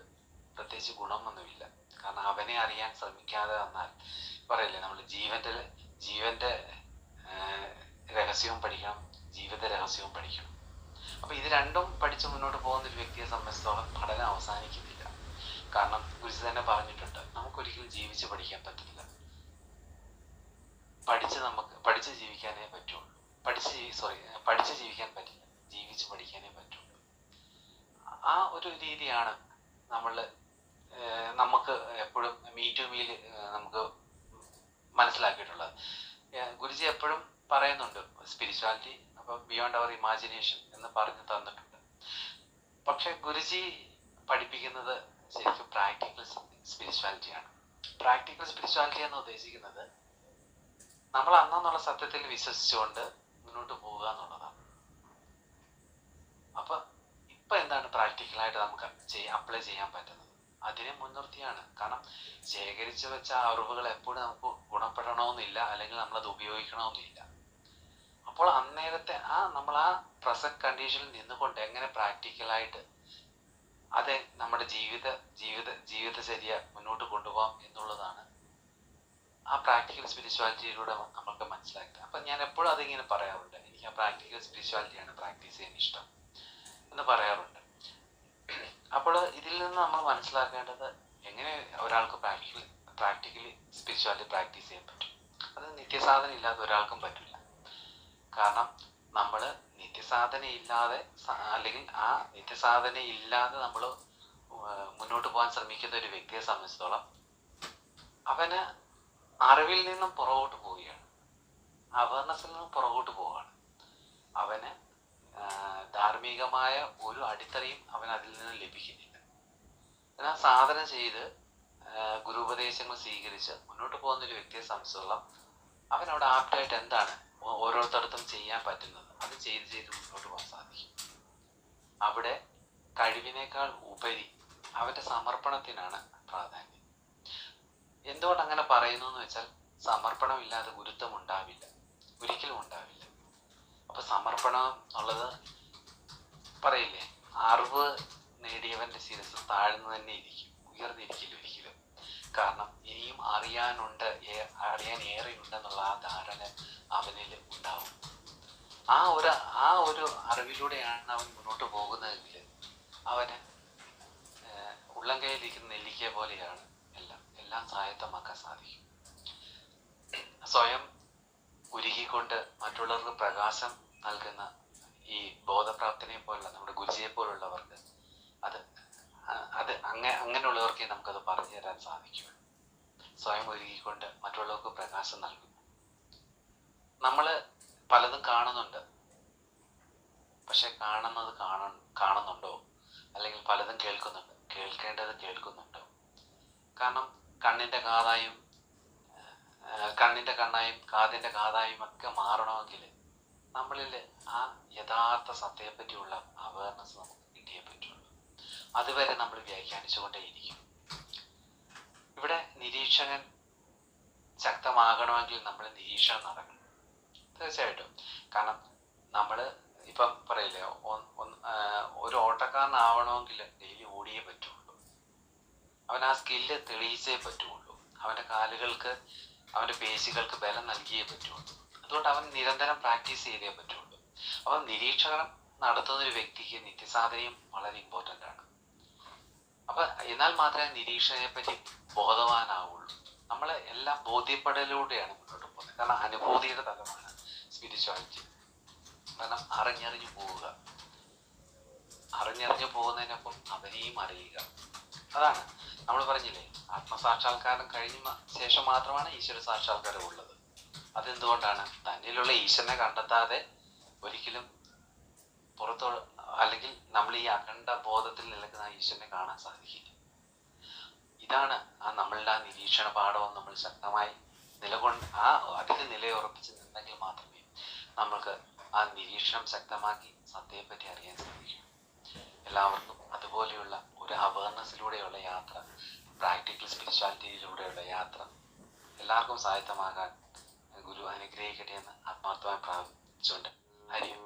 പ്രത്യേകിച്ച് ഗുണമൊന്നുമില്ല. കാരണം അവനെ അറിയാൻ ശ്രമിക്കാതെ വന്നാൽ പറയില്ലേ, നമ്മൾ ജീവന്റെ രഹസ്യവും പഠിക്കണം, ജീവിത രഹസ്യവും പഠിക്കണം. അപ്പൊ ഇത് രണ്ടും പഠിച്ച് മുന്നോട്ട് പോകുന്ന ഒരു വ്യക്തിയെ സംബന്ധിച്ചിടത്തോളം പഠനം അവസാനിക്കുന്നില്ല. കാരണം ഗുരുജി തന്നെ പറഞ്ഞിട്ടുണ്ട്, നമുക്കൊരിക്കലും ജീവിച്ച് പഠിക്കാൻ പറ്റില്ല. പഠിച്ച് ജീവിക്കാനേ പറ്റുള്ളൂ. പഠിച്ച് ജീവിക്കാൻ പറ്റില്ല, ജീവിച്ച് പഠിക്കാനേ പറ്റുള്ളൂ. ആ ഒരു രീതിയാണ് നമുക്ക് എപ്പോഴും മീ ടു മീൽ നമുക്ക് മനസ്സിലാക്കിയിട്ടുള്ളത്. ഗുരുജി എപ്പോഴും പറയുന്നുണ്ട് സ്പിരിച്വാലിറ്റി അപ്പൊ ബിയോണ്ട് അവർ ഇമാജിനേഷൻ എന്ന് പറഞ്ഞു തന്നിട്ടുണ്ട്. പക്ഷെ ഗുരുജി പഠിപ്പിക്കുന്നത് ശരിക്കും പ്രാക്ടിക്കൽ സ്പിരിച്വാലിറ്റിയാണ്. പ്രാക്ടിക്കൽ സ്പിരിച്വാലിറ്റി എന്ന് ഉദ്ദേശിക്കുന്നത് നമ്മൾ അന്നുള്ള സത്യത്തിൽ വിശ്വസിച്ചുകൊണ്ട് മുന്നോട്ട് പോവുക എന്നുള്ളതാണ്. അപ്പൊ ഇപ്പൊ എന്താണ് പ്രാക്ടിക്കലായിട്ട് നമുക്ക് അപ്ലൈ ചെയ്യാൻ പറ്റുന്നത്? അതിനെ മുൻനിർത്തിയാണ്. കാരണം ശേഖരിച്ചു വെച്ച അറിവുകൾ എപ്പോഴും നമുക്ക് ഗുണപ്പെടണമെന്നില്ല, അല്ലെങ്കിൽ നമ്മളത് ഉപയോഗിക്കണമെന്നില്ല. അപ്പോൾ അന്നേരത്തെ നമ്മൾ ആ പ്രസന്റ് കണ്ടീഷനിൽ നിന്നുകൊണ്ട് എങ്ങനെ പ്രാക്ടിക്കലായിട്ട് അതെ നമ്മുടെ ജീവിതചര്യ മുന്നോട്ട് കൊണ്ടുപോകാം എന്നുള്ളതാണ് ആ പ്രാക്ടിക്കൽ സ്പിരിച്വാലിറ്റിയിലൂടെ നമുക്ക് മനസ്സിലാക്കുക. അപ്പൊ ഞാൻ എപ്പോഴും അതിങ്ങനെ പറയാറുണ്ട്, എനിക്ക് ആ പ്രാക്ടിക്കൽ സ്പിരിച്വാലിറ്റിയാണ് പ്രാക്ടീസ് ചെയ്യാൻ ഇഷ്ടം എന്ന് പറയാറുണ്ട്. അപ്പോൾ ഇതിൽ നിന്ന് നമ്മൾ മനസ്സിലാക്കേണ്ടത് എങ്ങനെ ഒരാൾക്ക് പ്രാക്ടിക്കലി സ്പിരിച്വാലിറ്റി പ്രാക്ടീസ് ചെയ്യാൻ പറ്റും. അത് നിത്യസാധന ഇല്ലാതെ ഒരാൾക്കും പറ്റില്ല. കാരണം നമ്മൾ നിത്യസാധന ഇല്ലാതെ അല്ലെങ്കിൽ ആ നിത്യസാധന ഇല്ലാതെ നമ്മൾ മുന്നോട്ട് പോകാൻ ശ്രമിക്കുന്ന ഒരു വ്യക്തിയെ സംബന്ധിച്ചിടത്തോളം അവന് അറിവിൽ നിന്നും പുറകോട്ട് പോവുകയാണ്, അവയർനെസ്സിൽ നിന്നും പുറകോട്ട് പോവുകയാണ്. അവന് ധാർമ്മികമായ ഒരു അടിത്തറയും അവൻ അതിൽ നിന്ന് ലഭിക്കുന്നില്ല. എന്നാൽ സാധന ചെയ്ത് ഗുരുപദേശങ്ങൾ സ്വീകരിച്ച് മുന്നോട്ട് പോകുന്ന ഒരു വ്യക്തിയെ സംബന്ധിച്ചിടത്തോളം അവനവിടെ ആപ്റ്റായിട്ട് എന്താണ് ഓരോരുത്തർക്കും ചെയ്യാൻ പറ്റുന്നത് അത് ചെയ്ത് മുന്നോട്ട് പോകാൻ സാധിക്കും. അവിടെ കഴിവിനേക്കാൾ ഉപരി അവന്റെ സമർപ്പണത്തിനാണ് പ്രാധാന്യം. എന്തുകൊണ്ട് അങ്ങനെ പറയുന്നു എന്ന് വെച്ചാൽ സമർപ്പണം ഇല്ലാതെ ഗുരുത്വം ഉണ്ടാവില്ല, ഒരിക്കലും ഉണ്ടാവില്ല. അപ്പൊ സമർപ്പണം എന്നുള്ളത് പറയില്ലേ, അറിവ് നേടിയവന്റെ ശിരസ് താഴ്ന്നു തന്നെ ഇരിക്കും, ഉയർന്നിരിക്കില്ല ഒരിക്കലും. കാരണം ഇനിയും അറിയാൻ ഏറെയുണ്ടെന്നുള്ള ആ ധാരണ അവനിൽ ഉണ്ടാവും. ആ ഒരു അറിവിലൂടെയാണ് അവൻ മുന്നോട്ട് പോകുന്നതെങ്കിൽ അവന് ഉള്ളം കയ്യിലിരിക്കുന്ന നെല്ലിക്ക പോലെയാണ് എല്ലാം സ്വായത്തമാക്കാൻ സാധിക്കും. സ്വയം ഉരുകിക്കൊണ്ട് മറ്റുള്ളവർക്ക് പ്രകാശം നൽകുന്ന ഈ ബോധപ്രാപ്തിനെ പോലുള്ള നമ്മുടെ ഗുരുജിയെ പോലുള്ളവർക്ക് അങ്ങനെയുള്ളവർക്കേ നമുക്കത് പറഞ്ഞു തരാൻ സാധിക്കും. സ്വയം ഒരുക്കിക്കൊണ്ട് മറ്റുള്ളവർക്ക് പ്രകാശം നൽകുന്നു. നമ്മള് പലതും കാണുന്നുണ്ട്, പക്ഷെ കാണുന്നുണ്ടോ? അല്ലെങ്കിൽ പലതും കേൾക്കുന്നുണ്ട്, കേൾക്കേണ്ടത് കേൾക്കുന്നുണ്ടോ? കാരണം കണ്ണിന്റെ കണ്ണായും കാതിന്റെ കാതായും ഒക്കെ മാറണമെങ്കിൽ നമ്മളിൽ ആ യഥാർത്ഥ സത്യത്തെ പറ്റിയുള്ള അവയർനെസ് നമുക്ക് കിട്ടിയേ പറ്റുള്ളൂ. അതുവരെ നമ്മൾ വ്യാഖ്യാനിച്ചുകൊണ്ടേയിരിക്കും. ഇവിടെ നിരീക്ഷകൻ ശക്തമാകണമെങ്കിൽ നമ്മൾ നിരീക്ഷണം നടക്കണം, തീർച്ചയായിട്ടും. കാരണം നമ്മള് ഇപ്പം പറയില്ലേ, ഒരു ഓട്ടക്കാരനാവണമെങ്കിൽ ഡെയിലി ഓടിയേ പറ്റുള്ളൂ. അവൻ ആ സ്കില്ല് തെളിയിച്ചേ പറ്റുള്ളൂ. അവന്റെ കാലുകൾക്ക് അവന്റെ പേശികൾക്ക് ബലം നൽകിയേ പറ്റുള്ളൂ. അതുകൊണ്ട് അവൻ നിരന്തരം പ്രാക്ടീസ് ചെയ്തേ പറ്റുള്ളൂ. അപ്പൊ നിരീക്ഷണം നടത്തുന്ന ഒരു വ്യക്തിക്ക് നിത്യസാധനയും വളരെ ഇമ്പോർട്ടൻ്റ് ആണ്. അപ്പൊ എന്നാൽ മാത്രമേ നിരീക്ഷണയെ പറ്റി ബോധവാനാവുള്ളൂ. നമ്മള് എല്ലാം ബോധ്യപ്പെടലിലൂടെയാണ് മുന്നോട്ട് പോകുന്നത്. കാരണം അനുഭൂതിയുടെ തലമാണ് സ്പിരിച്വാലിറ്റി. കാരണം അറിഞ്ഞറിഞ്ഞു പോവുക, അറിഞ്ഞറിഞ്ഞു പോകുന്നതിനൊപ്പം അവനെയും അറിയുക. അതാണ് നമ്മൾ പറഞ്ഞില്ലേ, ആത്മസാക്ഷാത്കാരം കഴിഞ്ഞ ശേഷം മാത്രമാണ് ഈശ്വര സാക്ഷാത്കാരം ഉള്ളത്. അതെന്തുകൊണ്ടാണ്? തന്നിലുള്ള ഈശ്വരനെ കണ്ടെത്താതെ ഒരിക്കലും അല്ലെങ്കിൽ നമ്മൾ ഈ അഖണ്ഡ ബോധത്തിൽ നിൽക്കുന്ന ആ ഈശ്വരനെ കാണാൻ സാധിക്കില്ല. ഇതാണ് നമ്മളുടെ ആ നിരീക്ഷണ പാഠവും നമ്മൾ ശക്തമായി അധികം നിലയുറപ്പിച്ച് നിന്നെങ്കിൽ മാത്രമേ നമ്മൾക്ക് ആ നിരീക്ഷണം ശക്തമാക്കി സത്യത്തെപ്പറ്റി അറിയാൻ സാധിക്കും. എല്ലാവർക്കും അതുപോലെയുള്ള ഒരു അവയർനെസ്സിലൂടെയുള്ള യാത്ര, പ്രാക്ടിക്കൽ സ്പിരിച്വാലിറ്റിയിലൂടെയുള്ള യാത്ര എല്ലാവർക്കും സാധ്യമാകാൻ ഗുരു അനുഗ്രഹിക്കട്ടെ എന്ന് ആത്മാർത്ഥമായി പ്രാർത്ഥിച്ചുകൊണ്ട് ഹരിയും.